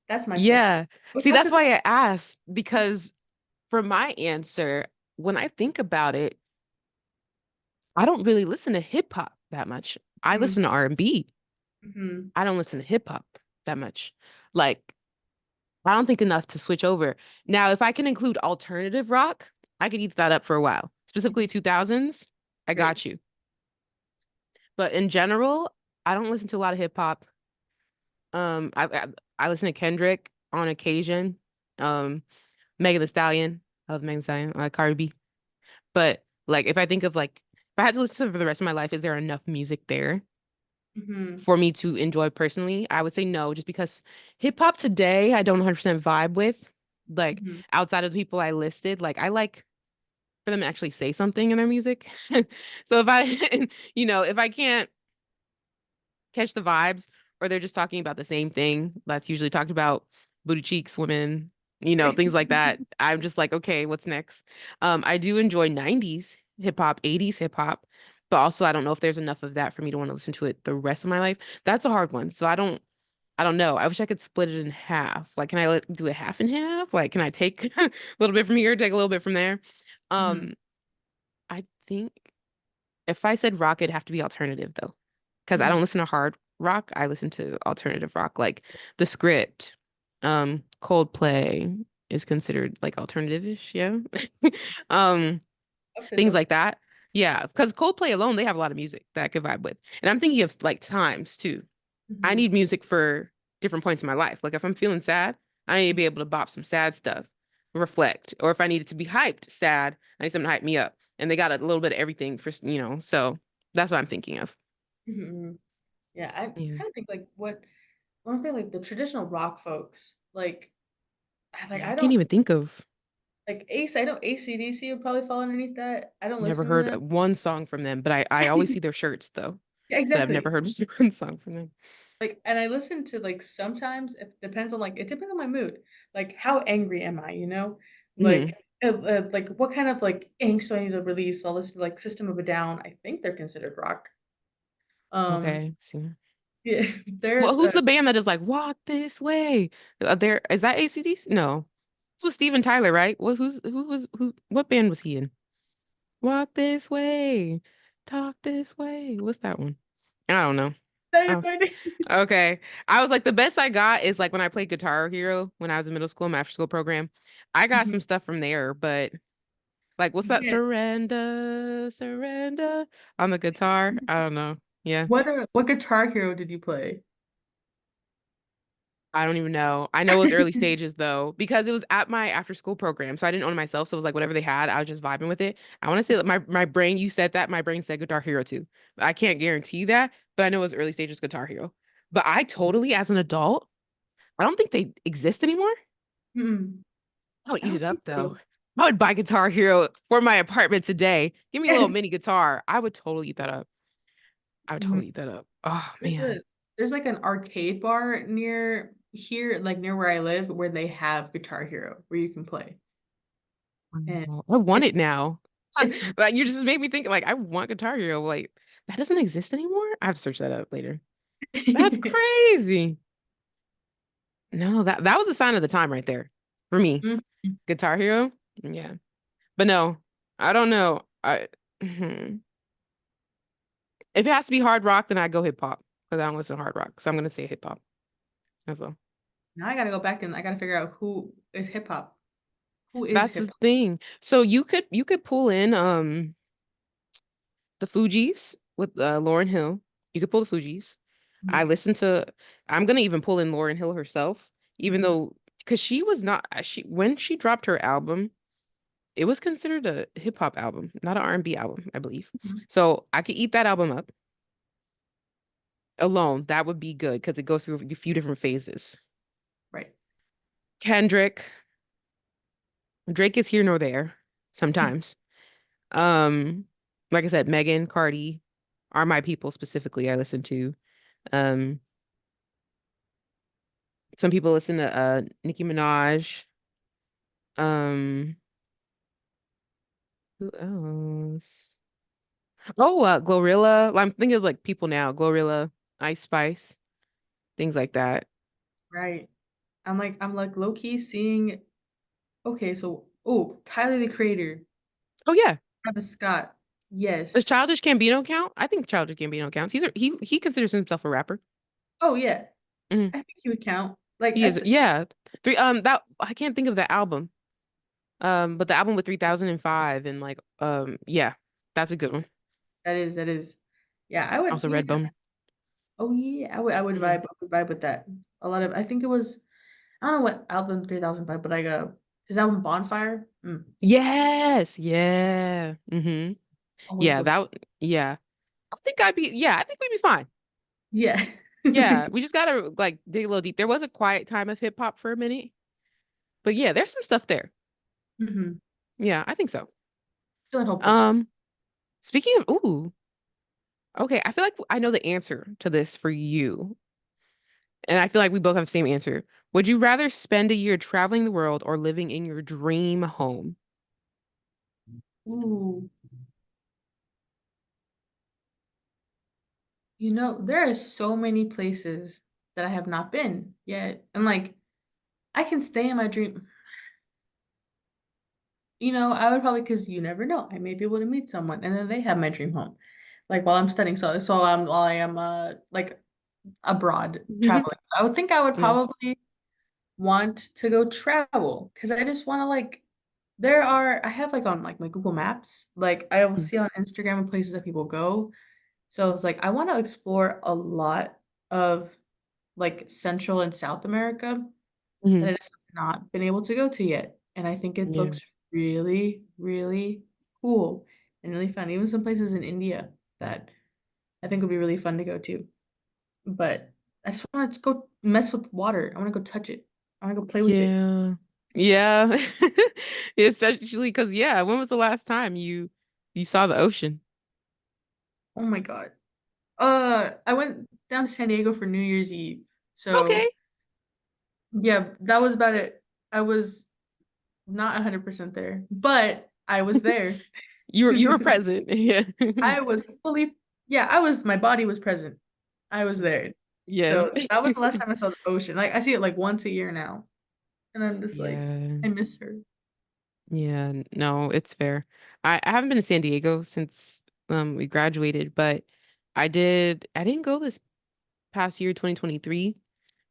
[SPEAKER 2] That's my question.
[SPEAKER 1] Yeah.
[SPEAKER 2] I would
[SPEAKER 1] See,
[SPEAKER 2] have
[SPEAKER 1] that's
[SPEAKER 2] to
[SPEAKER 1] why I asked because for my answer, when I think about it, I don't really listen to hip hop that much. I
[SPEAKER 2] Mm-hmm.
[SPEAKER 1] listen to R&B.
[SPEAKER 2] Mm-hmm.
[SPEAKER 1] I don't listen to hip hop that much. Like, I don't think enough to switch over. Now, if I can include alternative rock, I could eat that up for a while. Specifically 2000s, I
[SPEAKER 2] Right.
[SPEAKER 1] got you. But in general, I don't listen to a lot of hip hop. I listen to Kendrick on occasion. Um, Megan Thee Stallion. I love Megan Thee Stallion. I like Cardi B. But like, if I think of like, if I had to listen to it for the rest of my life, is there enough music there
[SPEAKER 2] Mm-hmm.
[SPEAKER 1] for me to enjoy personally? I would say no, just because hip hop today, I don't 100% vibe with. Like,
[SPEAKER 2] Mm-hmm.
[SPEAKER 1] outside of the people I listed, like, I like for them to actually say something in their music. So if I, if I can't catch the vibes or they're just talking about the same thing that's usually talked about, booty cheeks, women,
[SPEAKER 2] Right.
[SPEAKER 1] things like that. I'm just like, okay, what's next? I do enjoy 90s hip hop, 80s hip hop, but also I don't know if there's enough of that for me to want to listen to it the rest of my life. That's a hard one. So I don't know. I wish I could split it in half. Like, can I do a half and half? Like, can I take a little bit from here, take a little bit from there?
[SPEAKER 2] Mm-hmm.
[SPEAKER 1] Um, I think if I said rock, it'd have to be alternative though, because I
[SPEAKER 2] Mm-hmm.
[SPEAKER 1] don't listen to hard rock. I listen to alternative rock, like The Script. Coldplay is considered like alternative-ish, yeah. Um,
[SPEAKER 2] I would say
[SPEAKER 1] things
[SPEAKER 2] so.
[SPEAKER 1] like that. Yeah, because Coldplay alone, they have a lot of music that I could vibe with. And I'm thinking of like times too. I
[SPEAKER 2] Mm-hmm.
[SPEAKER 1] need music for different points in my life. Like if I'm feeling sad, I need to be able to bop some sad stuff, reflect. Or if I need it to be hyped, sad, I need something to hype me up. And they got a little bit of everything so that's what I'm thinking of.
[SPEAKER 2] Mm-hmm. Yeah, I
[SPEAKER 1] Yeah.
[SPEAKER 2] kind of think like what one thing like the traditional rock folks
[SPEAKER 1] Yeah, I
[SPEAKER 2] I
[SPEAKER 1] can't
[SPEAKER 2] don't
[SPEAKER 1] even think of
[SPEAKER 2] like Ace. I know AC/DC would probably fall underneath that. I don't
[SPEAKER 1] never
[SPEAKER 2] listen to
[SPEAKER 1] heard
[SPEAKER 2] them.
[SPEAKER 1] one song from them, but I always see their shirts though.
[SPEAKER 2] Yeah,
[SPEAKER 1] But I've never
[SPEAKER 2] exactly.
[SPEAKER 1] heard one song from them.
[SPEAKER 2] Like, and I listen to like sometimes it depends on like it depends on my mood. Like, how angry am I? You know,
[SPEAKER 1] Hmm.
[SPEAKER 2] like what kind of like angst do I need to release? I'll listen to like System of a Down. I think they're considered rock. Um,
[SPEAKER 1] Okay. See.
[SPEAKER 2] yeah,
[SPEAKER 1] Well,
[SPEAKER 2] they're
[SPEAKER 1] who's the band that is like "Walk This Way"? There is that AC/DC? No, it's with Steven Tyler, right? What band was he in? Walk this way, talk this way. What's that one? I don't know. Oh, okay. I was like, the best I got is like when I played Guitar Hero when I was in middle school, my after school program. I got
[SPEAKER 2] Mhm.
[SPEAKER 1] some stuff from there, but like, what's that?
[SPEAKER 2] Yeah.
[SPEAKER 1] Surrender, surrender on the guitar. I don't know. Yeah.
[SPEAKER 2] What Guitar Hero did you play?
[SPEAKER 1] I don't even know. I know it was early stages though, because it was at my after school program. So I didn't own it myself. So it was like whatever they had, I was just vibing with it. I want to say that my brain, you said that, my brain said Guitar Hero too. I can't guarantee that, but I know it was early stages Guitar Hero. But I totally, as an adult, I don't think they exist anymore.
[SPEAKER 2] Mm-mm.
[SPEAKER 1] I would
[SPEAKER 2] I
[SPEAKER 1] eat
[SPEAKER 2] don't
[SPEAKER 1] it up
[SPEAKER 2] think
[SPEAKER 1] though.
[SPEAKER 2] so.
[SPEAKER 1] I would buy Guitar Hero for my apartment today. Give me a little mini guitar. I would totally eat that up. I would
[SPEAKER 2] Mhm.
[SPEAKER 1] totally eat that up. Oh
[SPEAKER 2] There's
[SPEAKER 1] man.
[SPEAKER 2] there's like an arcade bar near here, like near where I live, where they have Guitar Hero where you can play. And
[SPEAKER 1] Wow. I want
[SPEAKER 2] it's
[SPEAKER 1] it now.
[SPEAKER 2] it's
[SPEAKER 1] Like you just made me think like I want Guitar Hero. Like that doesn't exist anymore. I have to search that up later. That's crazy. No, that was a sign of the time right there for me.
[SPEAKER 2] Mhm.
[SPEAKER 1] Guitar Hero. Yeah. But no, I don't know. Mhm. If it has to be hard rock, then I go hip hop because I don't listen to hard rock. So I'm gonna say hip hop as well.
[SPEAKER 2] Now I gotta go back and I gotta figure out who is hip hop. Who is
[SPEAKER 1] That's
[SPEAKER 2] hip
[SPEAKER 1] the
[SPEAKER 2] hop?
[SPEAKER 1] thing. So you could pull in the Fugees with Lauryn Hill. You could pull the Fugees. I
[SPEAKER 2] Mhm.
[SPEAKER 1] listen to. I'm gonna even pull in Lauryn Hill herself, even
[SPEAKER 2] Mhm.
[SPEAKER 1] though because she was not she when she dropped her album, it was considered a hip hop album, not an R&B album, I believe.
[SPEAKER 2] Mhm.
[SPEAKER 1] So I could eat that album up alone. That would be good because it goes through a few different phases.
[SPEAKER 2] Right.
[SPEAKER 1] Kendrick, Drake is here nor there sometimes. Um, like I said, Megan, Cardi are my people specifically I listen to. Um, some people listen to Nicki Minaj. Um, who else? Oh, Glorilla. I'm thinking of like people now. Glorilla, Ice Spice, things like that.
[SPEAKER 2] Right. I'm like low key seeing. Okay, so oh, Tyler the Creator,
[SPEAKER 1] Oh yeah.
[SPEAKER 2] Travis Scott.
[SPEAKER 1] Does
[SPEAKER 2] Yes.
[SPEAKER 1] Childish Gambino count? I think Childish Gambino counts. He considers himself a rapper.
[SPEAKER 2] Oh yeah.
[SPEAKER 1] Hmm.
[SPEAKER 2] I think he would count. Like
[SPEAKER 1] He is, yeah. Three that I can't think of the album. But the album with 3005 and like yeah, that's a good one.
[SPEAKER 2] that is. Yeah, I would,
[SPEAKER 1] Also
[SPEAKER 2] yeah.
[SPEAKER 1] Redbone.
[SPEAKER 2] Oh yeah, I would
[SPEAKER 1] Hmm.
[SPEAKER 2] vibe with that. A lot of, I think it was, I don't know what album 3005, but his album Bonfire.
[SPEAKER 1] Yes, yeah.
[SPEAKER 2] Always
[SPEAKER 1] Yeah,
[SPEAKER 2] go.
[SPEAKER 1] yeah. I think we'd be fine.
[SPEAKER 2] Yeah.
[SPEAKER 1] Yeah, we just gotta like dig a little deep. There was a quiet time of hip hop for a minute, but yeah, there's some stuff there.
[SPEAKER 2] hmm
[SPEAKER 1] Yeah, I think so.
[SPEAKER 2] Feeling hopeful.
[SPEAKER 1] Um, Speaking of, ooh, okay, I feel like I know the answer to this for you, and I feel like we both have the same answer. Would you rather spend a year traveling the world or living in your dream home?
[SPEAKER 2] Ooh. There are so many places that I have not been yet. And like, I can stay in my dream. I would probably, because you never know. I may be able to meet someone and then they have my dream home. Like while I'm studying. While I am like abroad traveling. So I would think I would
[SPEAKER 1] Yeah.
[SPEAKER 2] probably want to go travel because I just want to like I have like on like my Google Maps, like I will see on Instagram and places that people go. So it's like I want to explore a lot of like Central and South America that
[SPEAKER 1] Hmm.
[SPEAKER 2] I just have not been able to go to yet. And I think it
[SPEAKER 1] Yeah.
[SPEAKER 2] looks really, really cool and really fun. Even some places in India that I think would be really fun to go to. But I just want to go mess with water. I want to go touch it. I want to go play with it.
[SPEAKER 1] Yeah. Yeah. Especially because yeah, when was the last time you saw the ocean?
[SPEAKER 2] Oh my God. I went down to San Diego for New Year's Eve.
[SPEAKER 1] Okay.
[SPEAKER 2] So yeah, that was about it. I was not 100% there, but I was there.
[SPEAKER 1] You were present. Yeah.
[SPEAKER 2] I was fully, yeah, my body was present. I was there.
[SPEAKER 1] Yeah.
[SPEAKER 2] So that was the last time I saw the ocean. Like I see it like once a year now. And I'm just like,
[SPEAKER 1] Yeah.
[SPEAKER 2] I miss her.
[SPEAKER 1] Yeah. No, it's fair. I haven't been to San Diego since we graduated, but I didn't go this past year, 2023,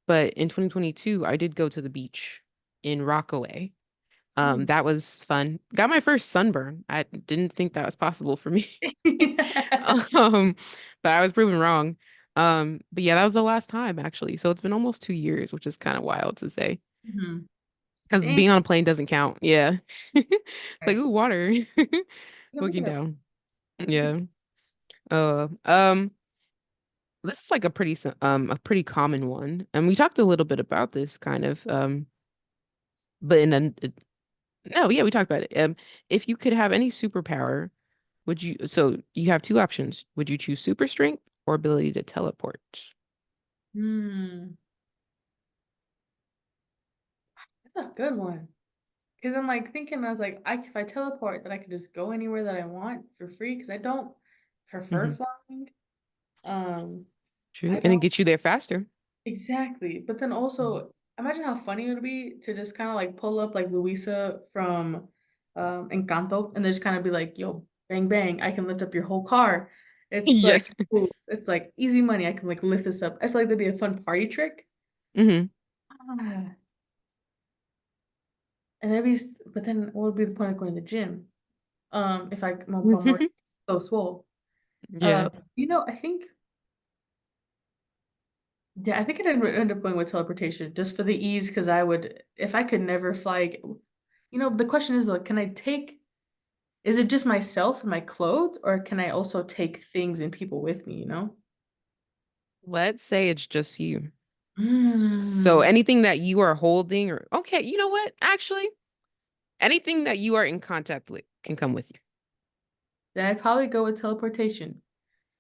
[SPEAKER 1] but in 2022 I did go to the beach in Rockaway.
[SPEAKER 2] Ooh.
[SPEAKER 1] That was fun. Got my first sunburn. I didn't think that was possible for me. Um, but I was proven wrong. But yeah, that was the last time actually. So it's been almost 2 years, which is kind of wild to say.
[SPEAKER 2] Mhm.
[SPEAKER 1] Because
[SPEAKER 2] Dang.
[SPEAKER 1] being on a plane doesn't count. Yeah. Like,
[SPEAKER 2] Okay.
[SPEAKER 1] ooh, water.
[SPEAKER 2] Yeah, look
[SPEAKER 1] Looking
[SPEAKER 2] it up.
[SPEAKER 1] down. Yeah. Uh, um, this is like a pretty common one. And we talked a little bit about this kind of but in a no, yeah, we talked about it. If you could have any superpower, so you have two options. Would you choose super strength or ability to teleport?
[SPEAKER 2] Hmm. That's a good one. Because I'm like thinking, I was like, if I teleport, then I could just go anywhere that I want for free. Because I don't prefer
[SPEAKER 1] Hmm.
[SPEAKER 2] flying. Um,
[SPEAKER 1] True.
[SPEAKER 2] I
[SPEAKER 1] And it
[SPEAKER 2] don't
[SPEAKER 1] gets you there faster.
[SPEAKER 2] exactly. But then
[SPEAKER 1] Mhm.
[SPEAKER 2] also, imagine how funny it would be to just kind of like pull up like Luisa from Encanto, and just kind of be like, "Yo, bang bang, I can lift up your whole car." It's
[SPEAKER 1] Yeah.
[SPEAKER 2] like, ooh, it's like easy money. I can like lift this up. I feel like that'd be a fun party trick.
[SPEAKER 1] Hmm.
[SPEAKER 2] Ah, and but then what would be the point of going to the gym? If I'm already so swole.
[SPEAKER 1] Yeah.
[SPEAKER 2] I think, yeah, I think I'd end up going with teleportation just for the ease, because if I could never fly, the question is like, is it just myself and my clothes, or can I also take things and people with me, you know?
[SPEAKER 1] Let's say it's just you. So
[SPEAKER 2] Mm.
[SPEAKER 1] anything that you are holding or okay, you know what? Actually, anything that you are in contact with can come with
[SPEAKER 2] Then I'd probably go with teleportation.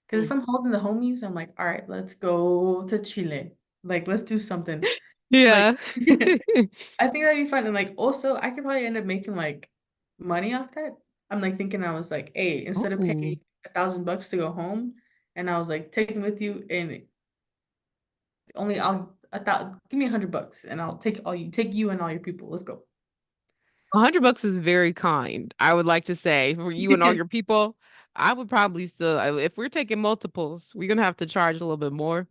[SPEAKER 2] Because if
[SPEAKER 1] you.
[SPEAKER 2] I'm holding the homies, I'm like, all right, let's go to Chile. Like, let's do something. Like,
[SPEAKER 1] Yeah.
[SPEAKER 2] I think that'd be fun. And like also I could probably end up making like money off that. I'm like thinking, I was like, hey, instead of
[SPEAKER 1] Oh,
[SPEAKER 2] paying $1,000 to go home, and I was like, take me with you, and only I'll I thought give me $100 and I'll take you and all your people. Let's go.
[SPEAKER 1] $100 is very kind. I would like to say for you and all your people. I would probably still, if we're taking multiples, we're gonna have to charge a little bit more.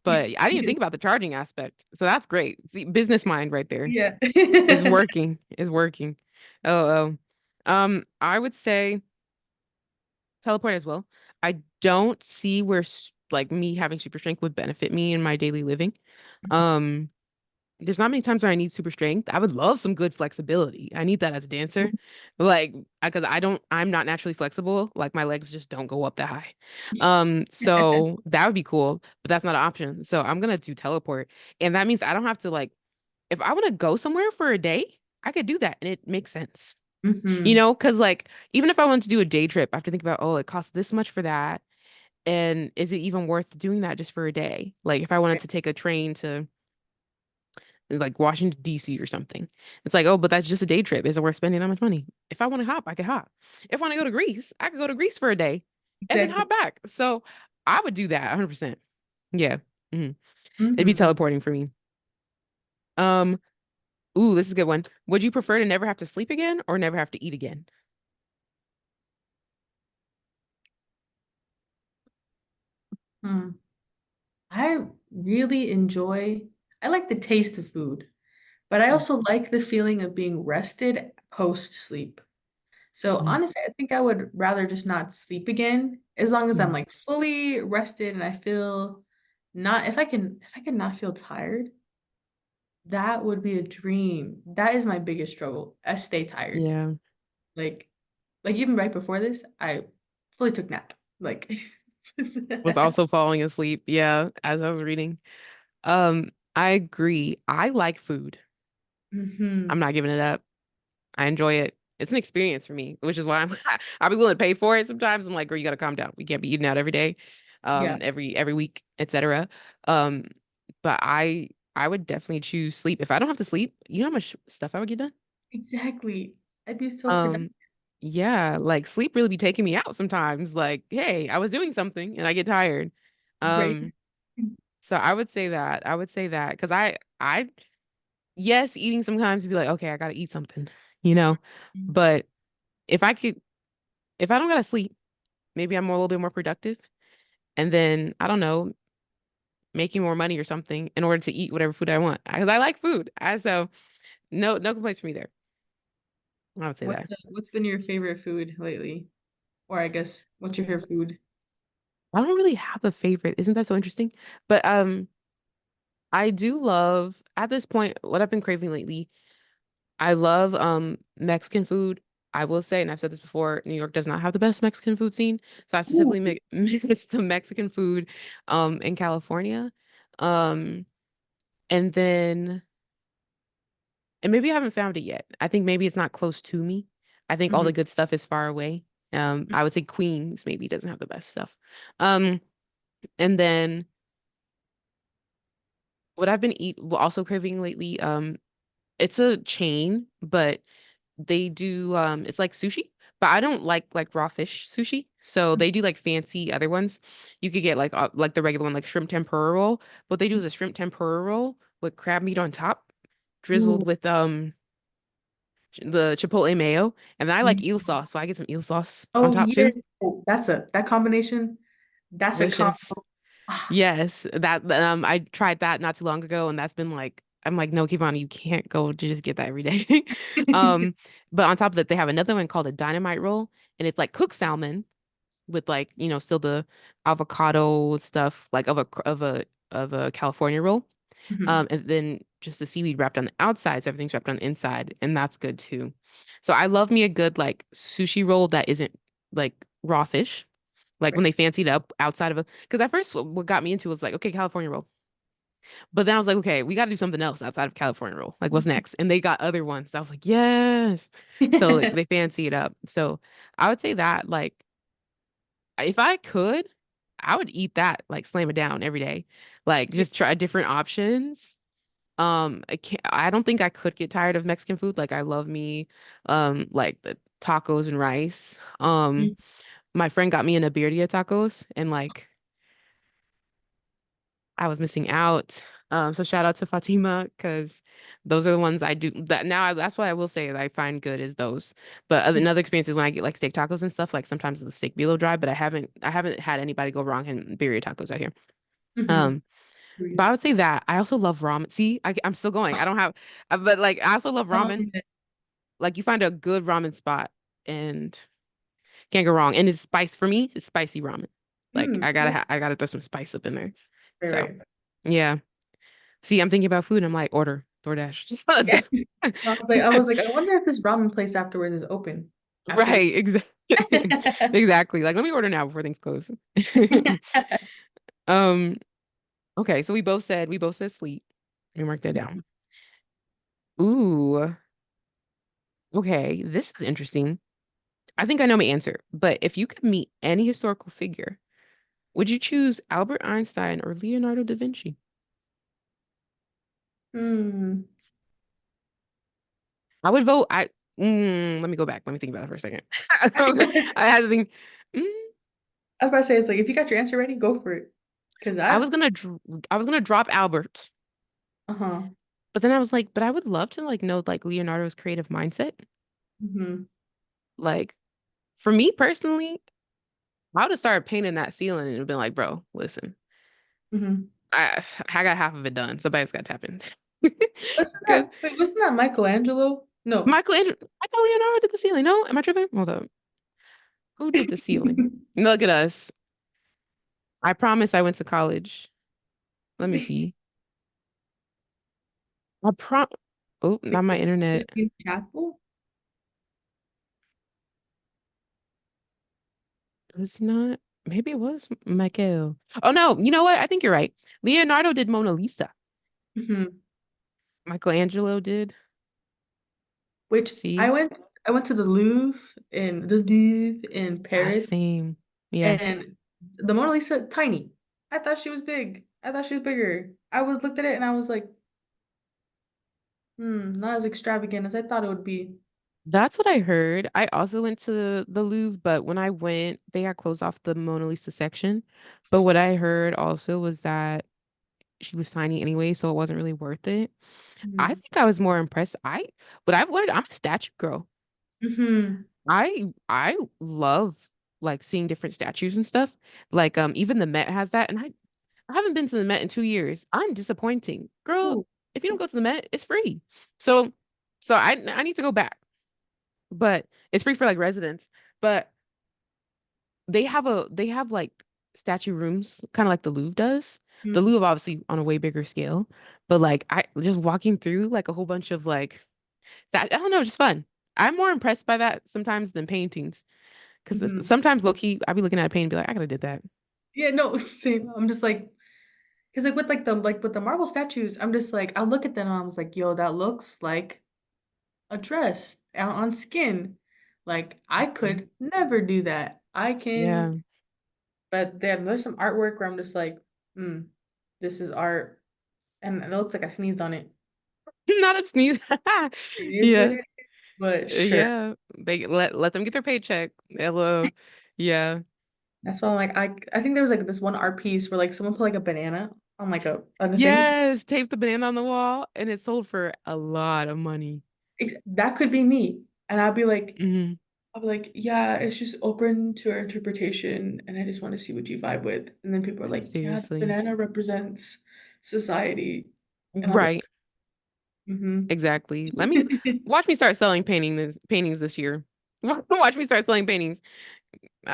[SPEAKER 1] But I didn't even think about the charging aspect. So that's great. See, business mind right there.
[SPEAKER 2] Yeah.
[SPEAKER 1] It's working. It's working. Oh, oh. I would say teleport as well. I don't see where like me having super strength would benefit me in my daily living. Um, there's not many times where I need super strength. I would love some good flexibility. I need that as a dancer. Like, because I'm not naturally flexible. Like my legs just don't go up that high. So that would be cool, but that's not an option. So I'm gonna do teleport. And that means I don't have to like, if I want to go somewhere for a day, I could do that and it makes sense.
[SPEAKER 2] Hmm.
[SPEAKER 1] Because like even if I wanted to do a day trip, I have to think about, oh, it costs this much for that. And is it even worth doing that just for a day? Like if I wanted to take a train to like Washington, D.C. or something. It's like, oh, but that's just a day trip. Is it worth spending that much money? If I want to hop, I could hop. If I want to go to Greece, I could go to Greece for a day and then
[SPEAKER 2] Exactly.
[SPEAKER 1] hop back. So I would do that 100%. Yeah. hmm It'd be
[SPEAKER 2] Hmm.
[SPEAKER 1] teleporting for me. Um, this is a good one. Would you prefer to never have to sleep again or never have to eat again?
[SPEAKER 2] Hmm. I really enjoy, I like the taste of food, but I also like the feeling of being rested post sleep. So
[SPEAKER 1] Mm-hmm.
[SPEAKER 2] honestly, I think I would rather just not sleep again as long as I'm
[SPEAKER 1] Mm-hmm.
[SPEAKER 2] like fully rested and I feel not, if I can not feel tired, that would be a dream. That is my biggest struggle. I stay tired.
[SPEAKER 1] Yeah.
[SPEAKER 2] Like like even right before this, I fully took nap. Like
[SPEAKER 1] Was also falling asleep. Yeah, as I was reading. I agree. I like food. I'm
[SPEAKER 2] hmm.
[SPEAKER 1] not giving it up. I enjoy it. It's an experience for me, which is why I'll be willing to pay for it sometimes. I'm like, girl, you gotta calm down. We can't be eating out every day,
[SPEAKER 2] Yeah,
[SPEAKER 1] every week, etc. Um, but I would definitely choose sleep. If I don't have to sleep, you know how much stuff I would get done?
[SPEAKER 2] exactly. I'd be so productive,
[SPEAKER 1] Um, yeah, like sleep really be taking me out sometimes. Like, hey, I was doing something and I get tired.
[SPEAKER 2] right?
[SPEAKER 1] Um, so I would say that. I would say that because I yes, eating sometimes be like, okay, I gotta eat something, you know.
[SPEAKER 2] Mhm.
[SPEAKER 1] But if I could, if I don't gotta sleep, maybe I'm a little bit more productive. And then I don't know, making more money or something in order to eat whatever food I want. Because I like food. So no complaints for me there. I would say that.
[SPEAKER 2] What's been your favorite food lately? Or I guess what's your favorite food?
[SPEAKER 1] I don't really have a favorite. Isn't that so interesting? But I do love at this point what I've been craving lately. I love Mexican food. I will say, and I've said this before, New York does not have the best Mexican food scene. So I've
[SPEAKER 2] Ooh.
[SPEAKER 1] specifically mixed the Mexican food in California. Um and then and maybe I haven't found it yet. I think maybe it's not close to me. I think all
[SPEAKER 2] Mhm.
[SPEAKER 1] the good stuff is far away. I would say Queens maybe doesn't have the best stuff. Um and then what I've been also craving lately, it's a chain, but they do it's like sushi, but I don't like raw fish sushi. So they do like fancy other ones. You could get like the regular one, like shrimp tempura roll. What they do is a shrimp tempura roll with crab meat on top, drizzled
[SPEAKER 2] Ooh.
[SPEAKER 1] with the chipotle mayo, and then I like eel
[SPEAKER 2] Mhm.
[SPEAKER 1] sauce, so I get some eel sauce on
[SPEAKER 2] Oh
[SPEAKER 1] top
[SPEAKER 2] yes.
[SPEAKER 1] too.
[SPEAKER 2] Oh, that combination. That's a
[SPEAKER 1] Delicious.
[SPEAKER 2] combo. Ah.
[SPEAKER 1] Yes, that I tried that not too long ago, and that's been like I'm like, no, KaVonna, you can't go just get that every day. Um, but on top of that, they have another one called a dynamite roll, and it's like cooked salmon with like, still the avocado stuff, like of a California roll.
[SPEAKER 2] Mhm.
[SPEAKER 1] And then just the seaweed wrapped on the outside, so everything's wrapped on the inside, and that's good too. So I love me a good like sushi roll that isn't like raw fish. Like when
[SPEAKER 2] Right.
[SPEAKER 1] they fancied up outside of because at first what got me into was like, okay, California roll. But then I was like, okay, we got to do something else outside of California roll. Like, what's next? And they got other ones. I was like, yes. So like they fancy it up. So I would say that like if I could, I would eat that, like slam it down every day. Like
[SPEAKER 2] Yeah.
[SPEAKER 1] just try different options. I don't think I could get tired of Mexican food. Like I love me like the tacos and rice. My friend got me in a birria tacos and like I was missing out. So shout out to Fatima because those are the ones I do that now. That's what I will say that I find good is those. But another experience is when I get like steak tacos and stuff. Like sometimes the steak be a little dry, but I haven't had anybody go wrong in birria tacos out here.
[SPEAKER 2] Mm-hmm.
[SPEAKER 1] Um, but I would say that I also love ramen. See, I'm still going. I don't have, but like I also love ramen. Like you find a good ramen spot and can't go wrong. And it's spice for me. It's spicy ramen. Like
[SPEAKER 2] Mm,
[SPEAKER 1] I gotta throw some spice up in there.
[SPEAKER 2] right,
[SPEAKER 1] So
[SPEAKER 2] right.
[SPEAKER 1] yeah. See, I'm thinking about food. I'm like, order DoorDash. Let's go.
[SPEAKER 2] Yeah. I was like, I wonder if this ramen place afterwards is open. After.
[SPEAKER 1] Right, exactly. Exactly. Like, let me order now before things close. Um, okay, so we both said sleep. Let me mark that down. Ooh, okay, this is interesting. I think I know my answer, but if you could meet any historical figure, would you choose Albert Einstein or Leonardo da Vinci?
[SPEAKER 2] Hmm.
[SPEAKER 1] I would vote. Let me go back. Let me think about it for a second.
[SPEAKER 2] I
[SPEAKER 1] I had to think. Mm,
[SPEAKER 2] was about to say, it's like, if you got your answer ready, go for it. Because
[SPEAKER 1] I
[SPEAKER 2] I,
[SPEAKER 1] was gonna, I was gonna drop Albert.
[SPEAKER 2] uh-huh.
[SPEAKER 1] But then I was like, but I would love to like know like Leonardo's creative mindset.
[SPEAKER 2] Mm-hmm.
[SPEAKER 1] Like for me personally, I would have started painting that ceiling and been like, bro, listen,
[SPEAKER 2] Mm-hmm.
[SPEAKER 1] I got half of it done. Somebody's got to tap in. Because
[SPEAKER 2] Wasn't that Michelangelo? No.
[SPEAKER 1] Michelangelo, I thought Leonardo did the ceiling. No, am I tripping? Hold up. Who did the ceiling? Look at us. I promise I went to college. Let me see. I prom. Oh,
[SPEAKER 2] Wait,
[SPEAKER 1] not my
[SPEAKER 2] was it the
[SPEAKER 1] internet.
[SPEAKER 2] Sistine Chapel?
[SPEAKER 1] Was he not? Maybe it was Michael. Oh no, you know what? I think you're right. Leonardo did Mona Lisa.
[SPEAKER 2] Mm-hmm.
[SPEAKER 1] Michelangelo did.
[SPEAKER 2] Which I
[SPEAKER 1] See?
[SPEAKER 2] went I went to the Louvre in
[SPEAKER 1] Ah,
[SPEAKER 2] Paris,
[SPEAKER 1] same. Yeah.
[SPEAKER 2] and the Mona Lisa tiny. I thought she was big. I thought she was bigger. I was looked at it and I was like, not as extravagant as I thought it would be.
[SPEAKER 1] That's what I heard. I also went to the Louvre, but when I went, they got closed off the Mona Lisa section. But what I heard also was that she was tiny anyway, so it wasn't really worth it. I
[SPEAKER 2] Mm-hmm.
[SPEAKER 1] think I was more impressed. But I've learned I'm a statue girl.
[SPEAKER 2] Mm-hmm.
[SPEAKER 1] I love like seeing different statues and stuff. Like even the Met has that, and I haven't been to the Met in 2 years. I'm disappointing. Girl,
[SPEAKER 2] Oh.
[SPEAKER 1] if you don't go to the Met, it's free. So I need to go back. But it's free for like residents. But they have like statue rooms, kind of like the Louvre does. The
[SPEAKER 2] Mm-hmm.
[SPEAKER 1] Louvre obviously on a way bigger scale. But like I just walking through like a whole bunch of like that I don't know, just fun. I'm more impressed by that sometimes than paintings. Because
[SPEAKER 2] Mm-hmm.
[SPEAKER 1] sometimes low key, I'd be looking at a painting and be like, I could have did that.
[SPEAKER 2] Yeah, no, same. I'm just like, because like with the marble statues, I'm just like, I look at them and I was like, yo, that looks like a dress on skin. Like I
[SPEAKER 1] Mhm.
[SPEAKER 2] could never do that. I
[SPEAKER 1] Yeah.
[SPEAKER 2] can, but there's some artwork where I'm just like, mm, this is art, and it looks like I sneezed on it.
[SPEAKER 1] Not a sneeze.
[SPEAKER 2] It is what
[SPEAKER 1] Yeah.
[SPEAKER 2] it is, but sure.
[SPEAKER 1] Yeah. They let them get their paycheck. Hello. Yeah.
[SPEAKER 2] That's why I'm like, I think there was like this one art piece where like someone put like a banana on like a on the thing.
[SPEAKER 1] Yes, tape the banana on the wall and it sold for a lot of money.
[SPEAKER 2] That could be me, and
[SPEAKER 1] Hmm.
[SPEAKER 2] I'll be like, yeah, it's just open to our interpretation, and I just want to see what you vibe with. And then people are like, yeah, the
[SPEAKER 1] Seriously.
[SPEAKER 2] banana represents society, and I'll be
[SPEAKER 1] Right.
[SPEAKER 2] like, mm-hmm.
[SPEAKER 1] Exactly. Let me watch me start selling paintings this year. Watch me start selling paintings.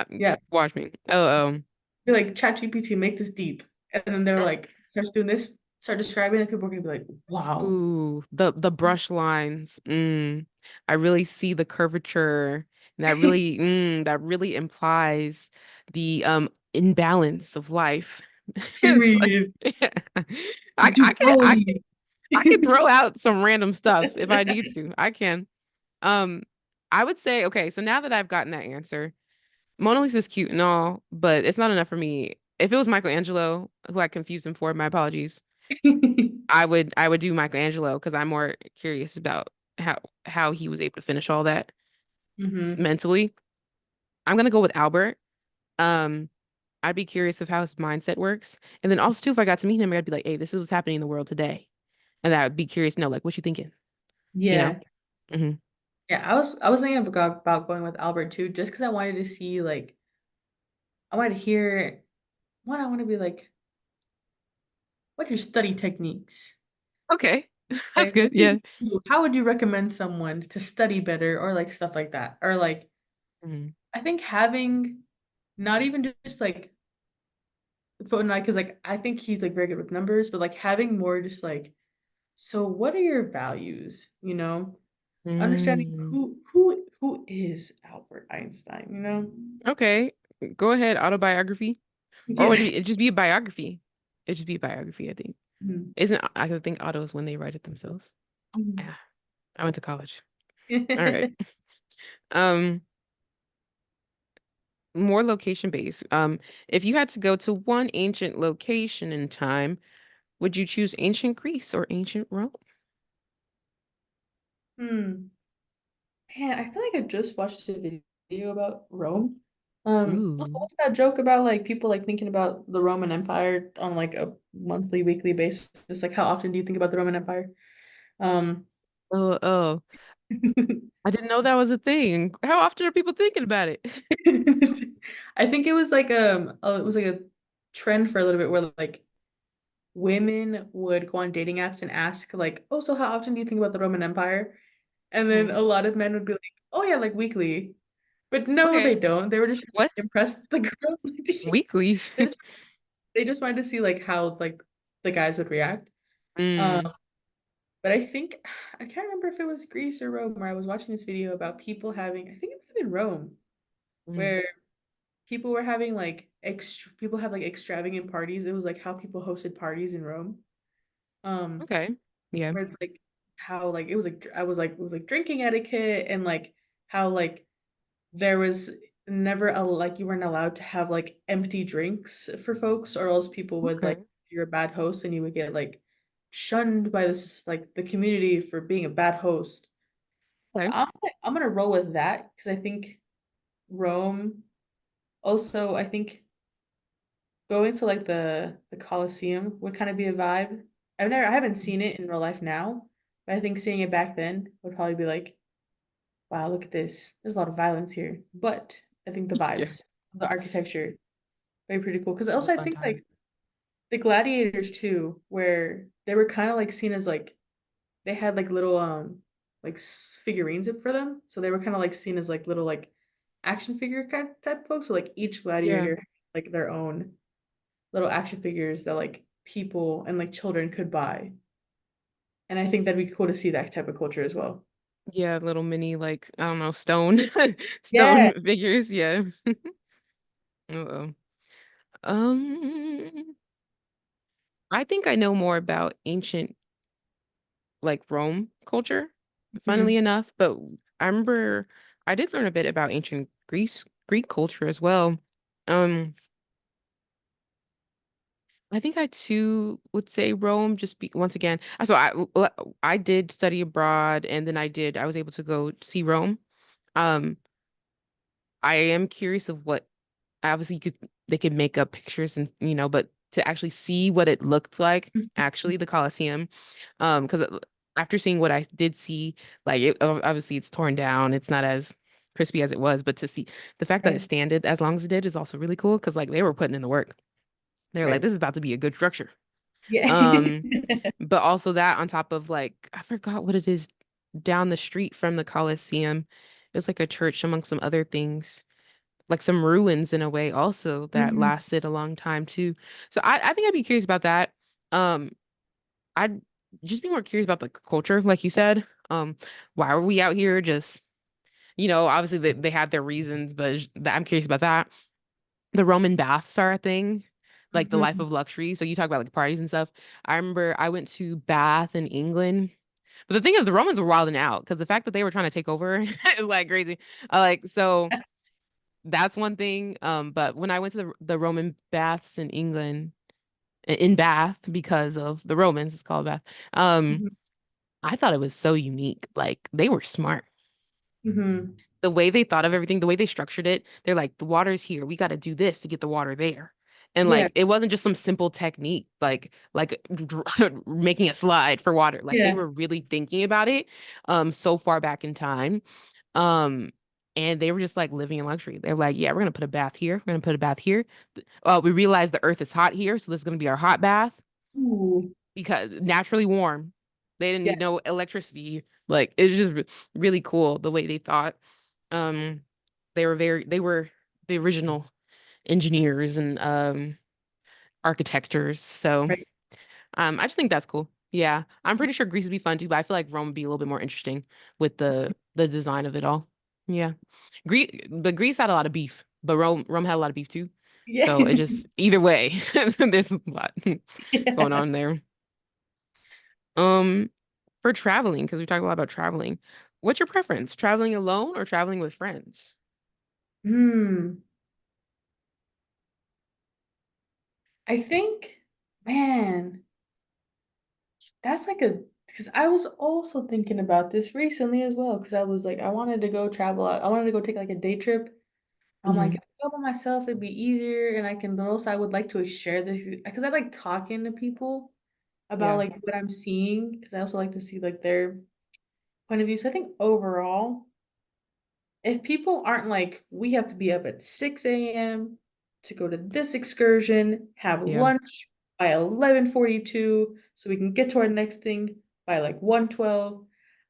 [SPEAKER 2] Yeah,
[SPEAKER 1] Watch me. Oh,
[SPEAKER 2] be like, ChatGPT, make this deep, and then they're like, starts doing this, start describing, and people are gonna be like, wow.
[SPEAKER 1] ooh, the brush lines. I really see the curvature. And that really implies the imbalance of life. It's like
[SPEAKER 2] Period.
[SPEAKER 1] I can
[SPEAKER 2] Duality.
[SPEAKER 1] I can throw out some random stuff if I need to. I can. Um, I would say, okay, so now that I've gotten that answer, Mona Lisa's cute and all, but it's not enough for me. If it was Michelangelo, who I confused him for, my apologies. I would do Michelangelo because I'm more curious about how he was able to finish all that
[SPEAKER 2] hmm
[SPEAKER 1] mentally. I'm gonna go with Albert. Um, I'd be curious of how his mindset works. And then also too, if I got to meet him, I'd be like, hey, this is what's happening in the world today. And I would be curious to know, like, what you thinking, you know?
[SPEAKER 2] Yeah.
[SPEAKER 1] Hmm.
[SPEAKER 2] Yeah, I was thinking about going with Albert too, just because I wanted to see like I wanted to hear what I want to be like, what are your study techniques?
[SPEAKER 1] Okay. That's
[SPEAKER 2] Like
[SPEAKER 1] good.
[SPEAKER 2] what do
[SPEAKER 1] Yeah.
[SPEAKER 2] you do? How would you recommend someone to study better or like stuff like that? Or like
[SPEAKER 1] Hmm.
[SPEAKER 2] I think having not even just like phone because like I think he's like very good with numbers, but like having more just like, so what are your values? Understanding
[SPEAKER 1] Mm.
[SPEAKER 2] who is Albert Einstein, you know?
[SPEAKER 1] Okay. Go ahead. Autobiography. Or would
[SPEAKER 2] Yeah.
[SPEAKER 1] it just be a biography? It'd just be a biography, I think.
[SPEAKER 2] Mhm.
[SPEAKER 1] Isn't I think autos when they write it themselves.
[SPEAKER 2] Mhm.
[SPEAKER 1] Yeah. I went to college. All right. Um, more location based. If you had to go to one ancient location in time, would you choose ancient Greece or ancient Rome?
[SPEAKER 2] Hmm. Man, I feel like I just watched a video about Rome.
[SPEAKER 1] Ooh.
[SPEAKER 2] What's that joke about like people like thinking about the Roman Empire on like a monthly, weekly basis? Like how often do you think about the Roman Empire? Um,
[SPEAKER 1] Oh, oh. I didn't know that was a thing. How often are people thinking about it?
[SPEAKER 2] I think it was like a trend for a little bit where like women would go on dating apps and ask like, "Oh, so how often do you think about the Roman Empire?" And then
[SPEAKER 1] Hmm.
[SPEAKER 2] a lot of men would be like, "Oh yeah, like weekly." But no, they
[SPEAKER 1] Okay.
[SPEAKER 2] don't. They were just trying
[SPEAKER 1] What?
[SPEAKER 2] to impress the girl.
[SPEAKER 1] Weekly?
[SPEAKER 2] They just they just wanted to see like how like the guys would react. Um,
[SPEAKER 1] Mm.
[SPEAKER 2] but I think I can't remember if it was Greece or Rome where I was watching this video about people having, I think it might have been Rome,
[SPEAKER 1] Mm.
[SPEAKER 2] where people were having like people have like extravagant parties. It was like how people hosted parties in Rome. Um,
[SPEAKER 1] Okay. Yeah.
[SPEAKER 2] where it's like how like it was like it was like drinking etiquette and like how like there was never a like you weren't allowed to have like empty drinks for folks or else people would like
[SPEAKER 1] Okay.
[SPEAKER 2] you're a bad host and you would get like shunned by this like the community for being a bad host. So
[SPEAKER 1] Okay.
[SPEAKER 2] I'm gonna roll with that because I think Rome also I think going to like the Colosseum would kind of be a vibe. I haven't seen it in real life now, but I think seeing it back then would probably be like, wow, look at this. There's a lot of violence here. But I think the
[SPEAKER 1] Yeah.
[SPEAKER 2] vibes, the architecture, very pretty cool. Because
[SPEAKER 1] It was a
[SPEAKER 2] also I
[SPEAKER 1] fun
[SPEAKER 2] think
[SPEAKER 1] time.
[SPEAKER 2] like the gladiators too, where they were kind of like seen as like they had like little like figurines for them. So they were kind of like seen as like little like action figure kind of type folks. So like each
[SPEAKER 1] Yeah.
[SPEAKER 2] gladiator had, like their own little action figures that like people and like children could buy. And I think that'd be cool to see that type of culture as well.
[SPEAKER 1] Yeah, little mini like I don't know, stone
[SPEAKER 2] Yeah.
[SPEAKER 1] stone figures, yeah. Uh-oh. Um, I think I know more about ancient like Rome culture, funnily
[SPEAKER 2] Mhm.
[SPEAKER 1] enough, but I remember I did learn a bit about ancient Greek culture as well. Um, I think I too would say Rome just be once again. I did study abroad and then I was able to go see Rome. Um, I am curious of what obviously they could make up pictures and but to actually see what it looked like actually the Colosseum, because after seeing what I did see, like obviously it's torn down, it's not as crispy as it was, but to see the fact that it
[SPEAKER 2] Right.
[SPEAKER 1] standed as long as it did is also really cool because like they were putting in the work. They were like,
[SPEAKER 2] Right.
[SPEAKER 1] this is about to be a good structure.
[SPEAKER 2] Yeah.
[SPEAKER 1] Um, but also that on top of like I forgot what it is down the street from the Colosseum. It was like a church among some other things like some ruins in a way also that
[SPEAKER 2] Mhm.
[SPEAKER 1] lasted a long time too. So I think I'd be curious about that. Um, I'd just be more curious about the culture, like you said. Why are we out here? Just obviously they had their reasons, but I'm curious about that. The Roman baths are a thing, like the life
[SPEAKER 2] Mhm.
[SPEAKER 1] of luxury. So you talk about like parties and stuff. I remember I went to Bath in England. But the thing is, the Romans were wilding out because the fact that they were trying to take over is like crazy. Like so, that's one thing. But when I went to the Roman baths in England, in Bath, because of the Romans, it's called Bath. Um,
[SPEAKER 2] Mhm.
[SPEAKER 1] I thought it was so unique. Like they were smart.
[SPEAKER 2] Mhm.
[SPEAKER 1] the way they thought of everything, the way they structured it, they're like, the water's here. We got to do this to get the water there. And
[SPEAKER 2] Yeah.
[SPEAKER 1] like it wasn't just some simple technique, making a slide for water. Like they
[SPEAKER 2] Yeah.
[SPEAKER 1] were really thinking about it so far back in time. Um and they were just like living in luxury. They're like, yeah, we're gonna put a bath here. We're gonna put a bath here. We realized the earth is hot here, so this is gonna be our hot bath
[SPEAKER 2] Ooh.
[SPEAKER 1] because naturally warm. They didn't
[SPEAKER 2] Yeah.
[SPEAKER 1] need no electricity. Like it's just really cool the way they thought. Um, they were the original engineers and architectures. So
[SPEAKER 2] Right.
[SPEAKER 1] I just think that's cool. Yeah, I'm pretty sure Greece would be fun too, but I feel like Rome would be a little bit more interesting with the design of it all. Yeah, Greece had a lot of beef, but Rome had a lot of beef too.
[SPEAKER 2] Yeah.
[SPEAKER 1] So it just either way, there's a lot going
[SPEAKER 2] Yeah.
[SPEAKER 1] on there. Um, for traveling, because we talked a lot about traveling. What's your preference? Traveling alone or traveling with friends?
[SPEAKER 2] Hmm. I think, man, that's like a because I was also thinking about this recently as well. Because I was like, I wanted to go travel. I wanted to go take like a day trip. I'm like,
[SPEAKER 1] Hmm.
[SPEAKER 2] if I go by myself, it'd be easier, and I can. But also, I would like to share this because I like talking to people about
[SPEAKER 1] Yeah,
[SPEAKER 2] like what I'm seeing. Because I also like to see like their point of view. So I think overall, if people aren't like, we have to be up at 6 a.m. to go to this excursion, have
[SPEAKER 1] yeah,
[SPEAKER 2] lunch by 11:42, so we can get to our next thing by like 1:12.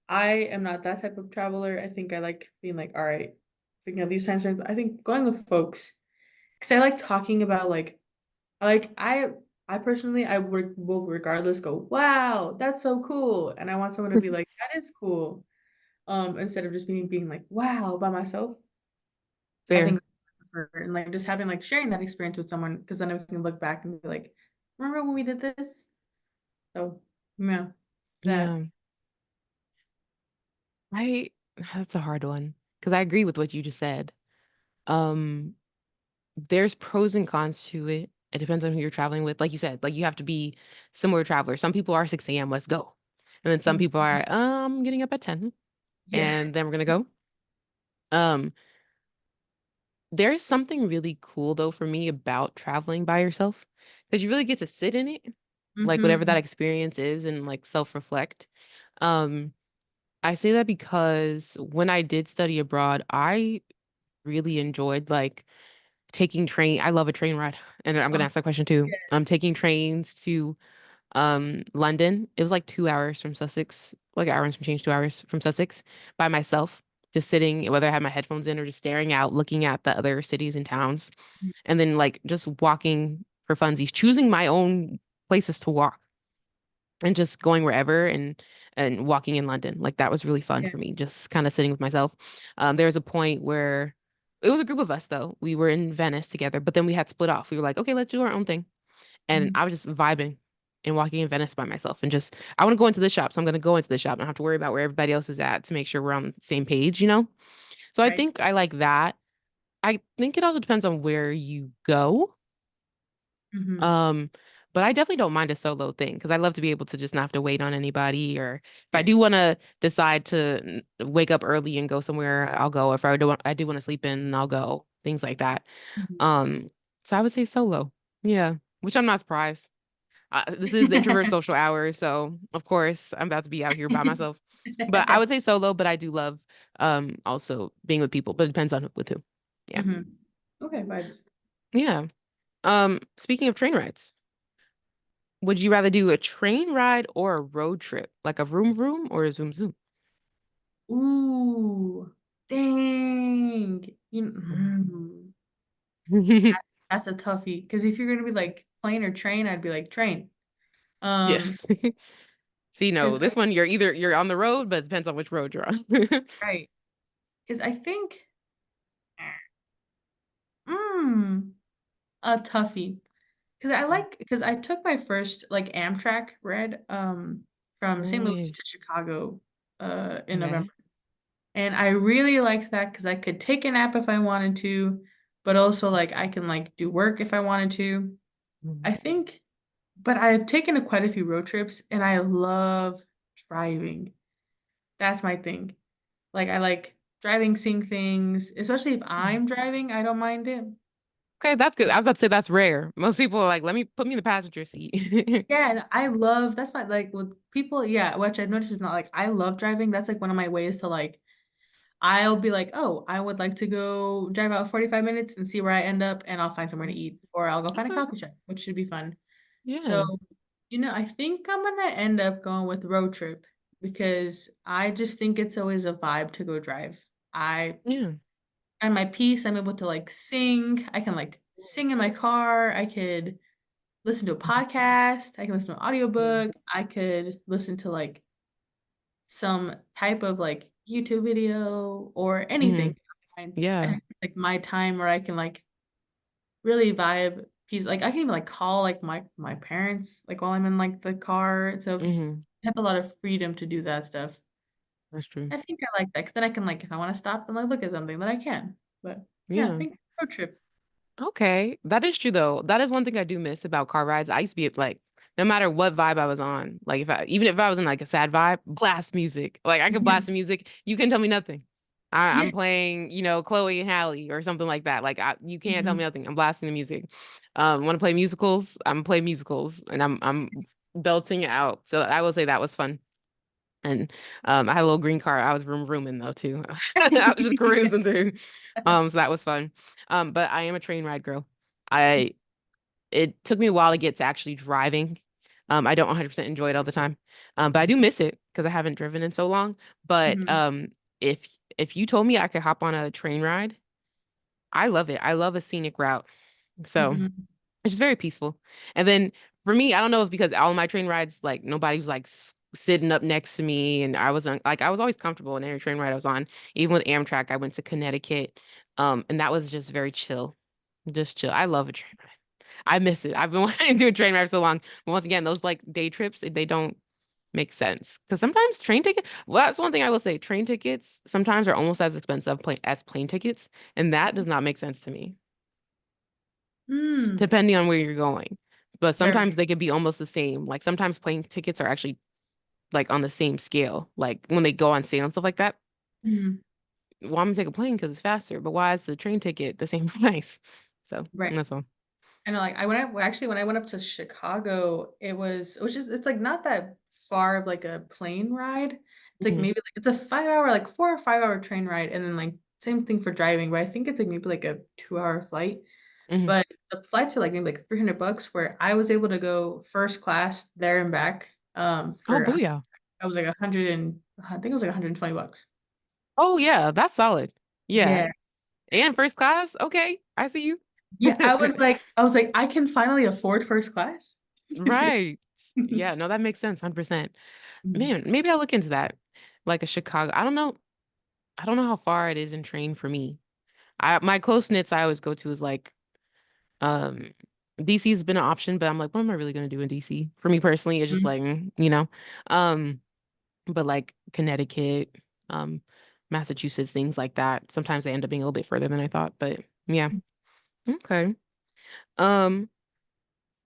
[SPEAKER 2] I am not that type of traveler. I think I like being like, all right, thinking of these times. I think going with folks, because I like talking about like I personally I would will regardless go, wow, that's so cool. And I want someone to be like, that is cool. Instead of just being like, wow, by myself. I
[SPEAKER 1] fair.
[SPEAKER 2] think and like just having like sharing that experience with someone because then I can look back and be like, remember when we did this? So yeah, that.
[SPEAKER 1] Yeah, I that's a hard one because I agree with what you just said. Um, there's pros and cons to it. It depends on who you're traveling with. Like you said, like you have to be similar travelers. Some people are 6 a.m., let's go. And then some people
[SPEAKER 2] Mhm.
[SPEAKER 1] are, getting up at 10
[SPEAKER 2] Yeah.
[SPEAKER 1] and then we're gonna go. Um, there's something really cool though for me about traveling by yourself because you really get to sit in it, like whatever that
[SPEAKER 2] Hmm.
[SPEAKER 1] experience is, and like self-reflect. Um, I say that because when I did study abroad, I really enjoyed like taking train. I love a train ride, and I'm gonna
[SPEAKER 2] Oh,
[SPEAKER 1] ask that question too.
[SPEAKER 2] yeah.
[SPEAKER 1] Taking trains to London. It was like 2 hours from Sussex, like an hour and some change, 2 hours from Sussex by myself, just sitting, whether I had my headphones in or just staring out, looking at the other cities and towns, and then like just walking for funsies, choosing my own places to walk and just going wherever and walking in London. Like that was really fun
[SPEAKER 2] Yeah.
[SPEAKER 1] for me, just kind of sitting with myself. There was a point where it was a group of us though. We were in Venice together, but then we had split off. We were like, okay, let's do our own thing. And
[SPEAKER 2] Mhm.
[SPEAKER 1] I was just vibing and walking in Venice by myself and just I want to go into the shop, so I'm gonna go into the shop and I don't have to worry about where everybody else is at to make sure we're on the same page, you know? So I
[SPEAKER 2] Right.
[SPEAKER 1] think I like that. I think it also depends on where you go.
[SPEAKER 2] Hmm.
[SPEAKER 1] Um, but I definitely don't mind a solo thing because I love to be able to just not have to wait on anybody. Or if I do
[SPEAKER 2] Yes.
[SPEAKER 1] want to decide to wake up early and go somewhere, I'll go. If I do want to sleep in, I'll go. Things like that.
[SPEAKER 2] Mhm.
[SPEAKER 1] Um, so I would say solo. Yeah, which I'm not surprised. This is the introvert social hour, so of course I'm about to be out here by myself. But I would say solo, but I do love also being with people, but it depends on with who. Yeah.
[SPEAKER 2] Hmm. Okay, vibes.
[SPEAKER 1] Yeah. Speaking of train rides. Would you rather do a train ride or a road trip? Like a vroom vroom or a zoom zoom?
[SPEAKER 2] Ooh, dang. That's a toughie. Because if you're gonna be like plane or train, I'd be like train.
[SPEAKER 1] Yeah.
[SPEAKER 2] Um,
[SPEAKER 1] See, no,
[SPEAKER 2] because
[SPEAKER 1] this one you're on the road, but it depends on which road you're on.
[SPEAKER 2] right. Because I think, mm, a toughie. Because I took my first like Amtrak ride from St. Louis
[SPEAKER 1] Nice.
[SPEAKER 2] to Chicago in November.
[SPEAKER 1] Okay.
[SPEAKER 2] And I really liked that because I could take a nap if I wanted to, but also like I can like do work if I wanted to. I
[SPEAKER 1] Mhm.
[SPEAKER 2] think, but I've taken quite a few road trips and I love driving. That's my thing. Like I like driving, seeing things, especially if I'm driving, I don't mind it.
[SPEAKER 1] Okay, that's good. I was about to say that's rare. Most people are like, let me put me in the passenger seat.
[SPEAKER 2] Yeah, and I love that's my like with people, yeah, which I noticed is not like I love driving. That's like one of my ways to like I'll be like, oh, I would like to go drive out 45 minutes and see where I end up, and I'll find somewhere to eat, or I'll go find a
[SPEAKER 1] Okay.
[SPEAKER 2] coffee shop, which should be fun. So,
[SPEAKER 1] Yeah.
[SPEAKER 2] I think I'm gonna end up going with road trip because I just think it's always a vibe to go drive. I
[SPEAKER 1] Yeah.
[SPEAKER 2] find my peace. I'm able to like sing. I can like sing in my car. I could listen to a podcast. I can listen to an audiobook. I could listen to like some type of like YouTube video or
[SPEAKER 1] Hmm.
[SPEAKER 2] anything. And
[SPEAKER 1] Yeah.
[SPEAKER 2] it's like my time where I can like really vibe peace. Like I can even like call like my parents like while I'm in like the car. So
[SPEAKER 1] Hmm.
[SPEAKER 2] I have a lot of freedom to do that stuff.
[SPEAKER 1] That's true.
[SPEAKER 2] I think I like that because then I can like if I want to stop and like look at something, then I can. But yeah, I
[SPEAKER 1] Yeah.
[SPEAKER 2] think road trip.
[SPEAKER 1] Okay. That is true though. That is one thing I do miss about car rides. I used to be like, no matter what vibe I was on, like even if I was in like a sad vibe, blast music. Like I could blast the
[SPEAKER 2] Yes.
[SPEAKER 1] music. You can tell me nothing.
[SPEAKER 2] Yeah.
[SPEAKER 1] I'm playing, Chloe and Halle or something like that. Like you can't tell me
[SPEAKER 2] Mhm.
[SPEAKER 1] nothing. I'm blasting the music. Want to play musicals? I'm playing musicals and I'm belting it out. So I will say that was fun. And I had a little green car. I was rooming though too. I was just
[SPEAKER 2] Yeah.
[SPEAKER 1] cruising through. So that was fun. But I am a train ride girl. I It took me a while to get to actually driving. I don't 100% enjoy it all the time. But I do miss it because I haven't driven in so long. But
[SPEAKER 2] Mhm.
[SPEAKER 1] if if you told me I could hop on a train ride, I love it. I love a scenic route. So
[SPEAKER 2] Mhm.
[SPEAKER 1] it's just very peaceful. And then for me, I don't know if because all my train rides, like nobody was like sitting up next to me, and I wasn't like I was always comfortable in every train ride I was on. Even with Amtrak, I went to Connecticut, and that was just very chill, just chill. I love a train ride. I miss it. I've been wanting to do a train ride for so long. But once again, those like day trips, they don't make sense because sometimes train ticket. Well, that's one thing I will say. Train tickets sometimes are almost as expensive as plane tickets, and that does not make sense to me
[SPEAKER 2] Mm.
[SPEAKER 1] depending on where you're going. But
[SPEAKER 2] Right,
[SPEAKER 1] sometimes
[SPEAKER 2] right.
[SPEAKER 1] they could be almost the same. Like sometimes plane tickets are actually like on the same scale. Like when they go on sale and stuff like that.
[SPEAKER 2] Mhm.
[SPEAKER 1] Well, I'm gonna take a plane because it's faster, but why is the train ticket the same price? So
[SPEAKER 2] Right.
[SPEAKER 1] that's all.
[SPEAKER 2] I know, like, when I went up to Chicago, it's, like, not that far of, like, a plane ride. It's, like,
[SPEAKER 1] Hmm.
[SPEAKER 2] maybe, like it's a 5 hour, like, 4 or 5 hour train ride, and then, like, same thing for driving, but I think it's, like, maybe, like, a 2-hour flight,
[SPEAKER 1] Hmm.
[SPEAKER 2] but the flights are, like, maybe, like, $300 where I was able to go first class there and back,
[SPEAKER 1] Oh,
[SPEAKER 2] for
[SPEAKER 1] booyah.
[SPEAKER 2] I was, like, 100 and I think it was, like, $120.
[SPEAKER 1] Oh yeah, that's solid. Yeah.
[SPEAKER 2] Yeah.
[SPEAKER 1] And first class? Okay, I see you.
[SPEAKER 2] Yeah, I was like, "I can finally afford first class?"
[SPEAKER 1] Right. Yeah, no, that makes sense, 100%.
[SPEAKER 2] Mhm.
[SPEAKER 1] Man, maybe I'll look into that. Like a Chicago. I don't know. I don't know how far it is in train for me. I my close knits I always go to is like um DC's been an option, but I'm like, what am I really gonna do in DC? For me personally, it's just
[SPEAKER 2] Mhm.
[SPEAKER 1] like, you know. Um, but like Connecticut, um, Massachusetts, things like that. Sometimes they end up being a little bit further than I thought, but yeah. Okay. Um,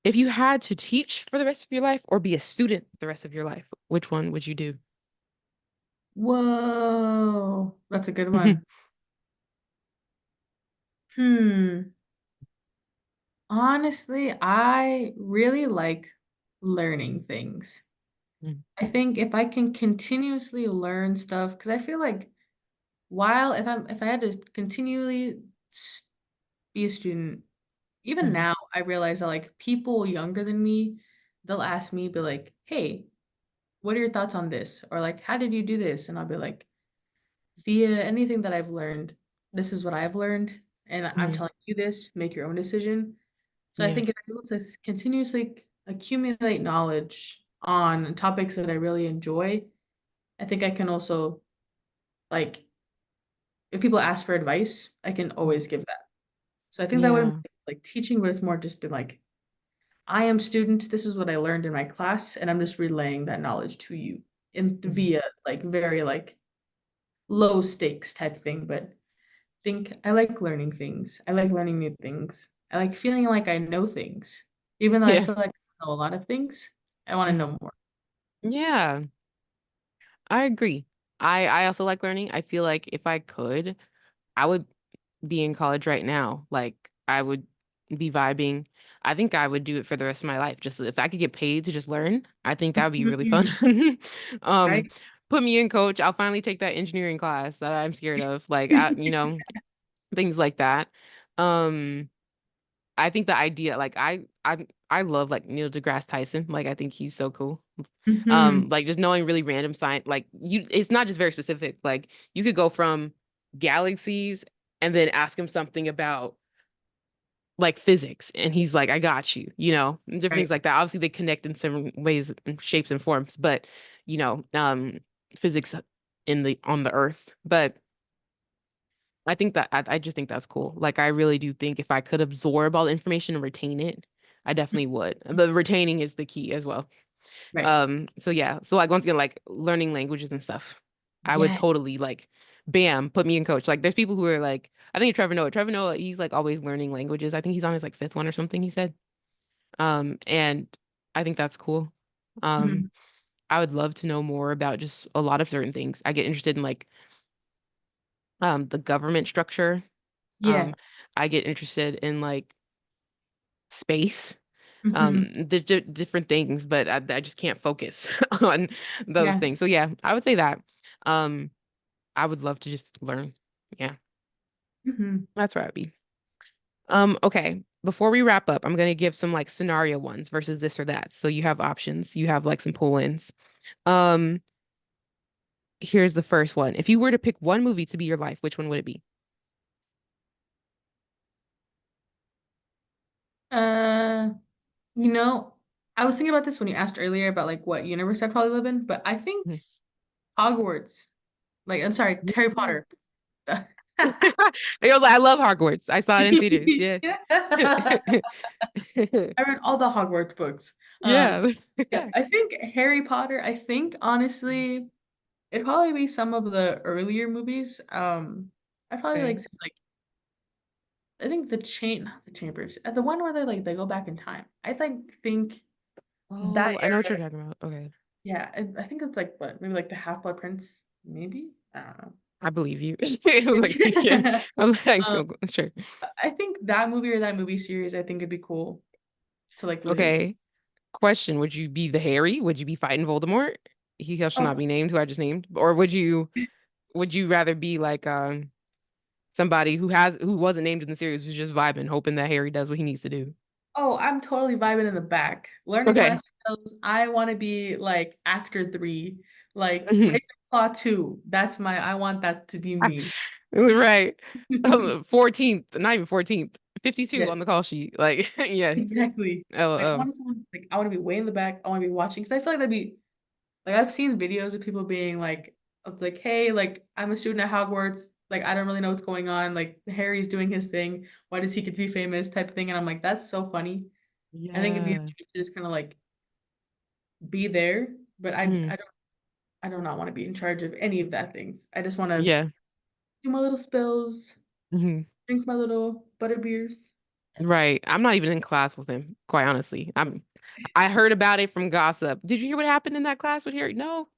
[SPEAKER 1] if you had to teach for the rest of your life or be a student the rest of your life, which one would you do?
[SPEAKER 2] Whoa, that's a good one. Hmm. Honestly, I really like learning things. I think if I can continuously learn stuff, because I feel like while if I had to continually s- be a student, even
[SPEAKER 1] Mhm.
[SPEAKER 2] now, I realize that like people younger than me, they'll ask me, be like, "Hey, what are your thoughts on this?" Or like, "How did you do this?" And I'll be like, via anything that I've learned, this is what I've learned, and I'm
[SPEAKER 1] Mhm.
[SPEAKER 2] telling you this, make your own decision. So I
[SPEAKER 1] Yeah.
[SPEAKER 2] think if I'm able to continuously accumulate knowledge on topics that I really enjoy, I think I can also like if people ask for advice, I can
[SPEAKER 1] Mhm.
[SPEAKER 2] always give that. So I think that wouldn't
[SPEAKER 1] Yeah.
[SPEAKER 2] be like teaching, but it's more just been like, I am student, this is what I learned in my class, and I'm just relaying that knowledge to you in
[SPEAKER 1] Mhm.
[SPEAKER 2] via like very like low stakes type thing, but think I like learning things. I like learning new things. I like feeling like I know things. Even though I
[SPEAKER 1] Yeah.
[SPEAKER 2] feel like I know a lot of things, I want to
[SPEAKER 1] Mhm.
[SPEAKER 2] know more.
[SPEAKER 1] Yeah. I agree. I also like learning. I feel like if I could, I would be in college right now. Like I would be vibing. I think I would do it for the rest of my life. Just if I could get paid to just learn, I think that would be really fun. Um,
[SPEAKER 2] Right?
[SPEAKER 1] put me in coach. I'll finally take that engineering class that I'm scared of. Like things like that. Um, I think the idea, like I love like Neil deGrasse Tyson. Like I think he's so cool.
[SPEAKER 2] Hmm.
[SPEAKER 1] Like just knowing really random science, like it's not just very specific. Like you could go from galaxies and then ask him something about like physics, and he's like, I got you, and different things
[SPEAKER 2] Right.
[SPEAKER 1] like that. Obviously, they connect in some ways, and shapes, and forms, but you know, um, physics in the on the Earth. But I think that I just think that's cool. Like I really do think if I could absorb all the information and retain it, I definitely would. But retaining is the key as well.
[SPEAKER 2] Right.
[SPEAKER 1] So yeah. So like once again, like learning languages and stuff. I would
[SPEAKER 2] Yeah.
[SPEAKER 1] totally like bam, put me in coach. Like there's people who are like I think Trevor Noah. Trevor Noah, he's like always learning languages. I think he's on his like fifth one or something, he said. And I think that's cool. Um,
[SPEAKER 2] Mhm.
[SPEAKER 1] I would love to know more about just a lot of certain things. I get interested in like the government structure.
[SPEAKER 2] Yeah.
[SPEAKER 1] Um, I get interested in like space,
[SPEAKER 2] Hmm.
[SPEAKER 1] different things, but I just can't focus on those
[SPEAKER 2] Yeah.
[SPEAKER 1] things. So yeah, I would say that. Um, I would love to just learn. Yeah,
[SPEAKER 2] Hmm.
[SPEAKER 1] that's where I'd be. Okay. Before we wrap up, I'm gonna give some like scenario ones versus this or that. So you have options. You have like some pull-ins. Um, Here's the first one. If you were to pick one movie to be your life, which one would it be?
[SPEAKER 2] Uh, you know, I was thinking about this when you asked earlier about like what universe I'd probably live in, but I think
[SPEAKER 1] Mhm.
[SPEAKER 2] Hogwarts. Like, I'm sorry, Harry
[SPEAKER 1] Yeah.
[SPEAKER 2] Potter.
[SPEAKER 1] I love Hogwarts. I saw it in theaters. Yeah.
[SPEAKER 2] I read all the Hogwarts books. Um,
[SPEAKER 1] Yeah.
[SPEAKER 2] yeah, I think Harry Potter, I think honestly, it'd probably be some of the earlier movies. I'd probably
[SPEAKER 1] Okay.
[SPEAKER 2] like I think not the chambers, the one where they go back in time. I think that
[SPEAKER 1] Oh, I know what you're
[SPEAKER 2] era,
[SPEAKER 1] talking about. Okay.
[SPEAKER 2] yeah, I think it's like what, maybe like the Half-Blood Prince, maybe? I don't
[SPEAKER 1] I believe you. Like you can.
[SPEAKER 2] know.
[SPEAKER 1] I'm like,
[SPEAKER 2] Um,
[SPEAKER 1] oh, sure.
[SPEAKER 2] I think that movie or that movie series, I think it'd be cool to like live.
[SPEAKER 1] Okay. Question. Would you be the Harry? Would you be fighting Voldemort? He shall not
[SPEAKER 2] Oh,
[SPEAKER 1] be named, who I just named. Or would you rather be like somebody who wasn't named in the series who's just vibing, hoping that Harry does what he needs to do?
[SPEAKER 2] oh, I'm totally vibing in the back, learning my
[SPEAKER 1] Okay.
[SPEAKER 2] skills. I want to be like actor 3, like Ravenclaw 2. I want that to be me.
[SPEAKER 1] Right. 14th, not even 14th, 52
[SPEAKER 2] Yeah,
[SPEAKER 1] on the call sheet. Like, yeah.
[SPEAKER 2] exactly.
[SPEAKER 1] Oh,
[SPEAKER 2] Like I
[SPEAKER 1] oh.
[SPEAKER 2] want someone like I want to be way in the back. I want to be watching because I feel like that'd be like I've seen videos of people being like, it's like, hey, like I'm a student at Hogwarts. Like I don't really know what's going on. Like Harry's doing his thing. Why does he get to be famous? Type of thing. And I'm like, that's so funny. I think it'd be
[SPEAKER 1] Yeah.
[SPEAKER 2] amazing to just kind of like be there, but
[SPEAKER 1] Mhm.
[SPEAKER 2] I do not want to be in charge of any of that things. I just want to
[SPEAKER 1] Yeah.
[SPEAKER 2] do my little spills,
[SPEAKER 1] Mhm.
[SPEAKER 2] drink my little butter beers.
[SPEAKER 1] Right. I'm not even in class with him, quite honestly. I heard about it from gossip. Did you hear what happened in that class with Harry? No.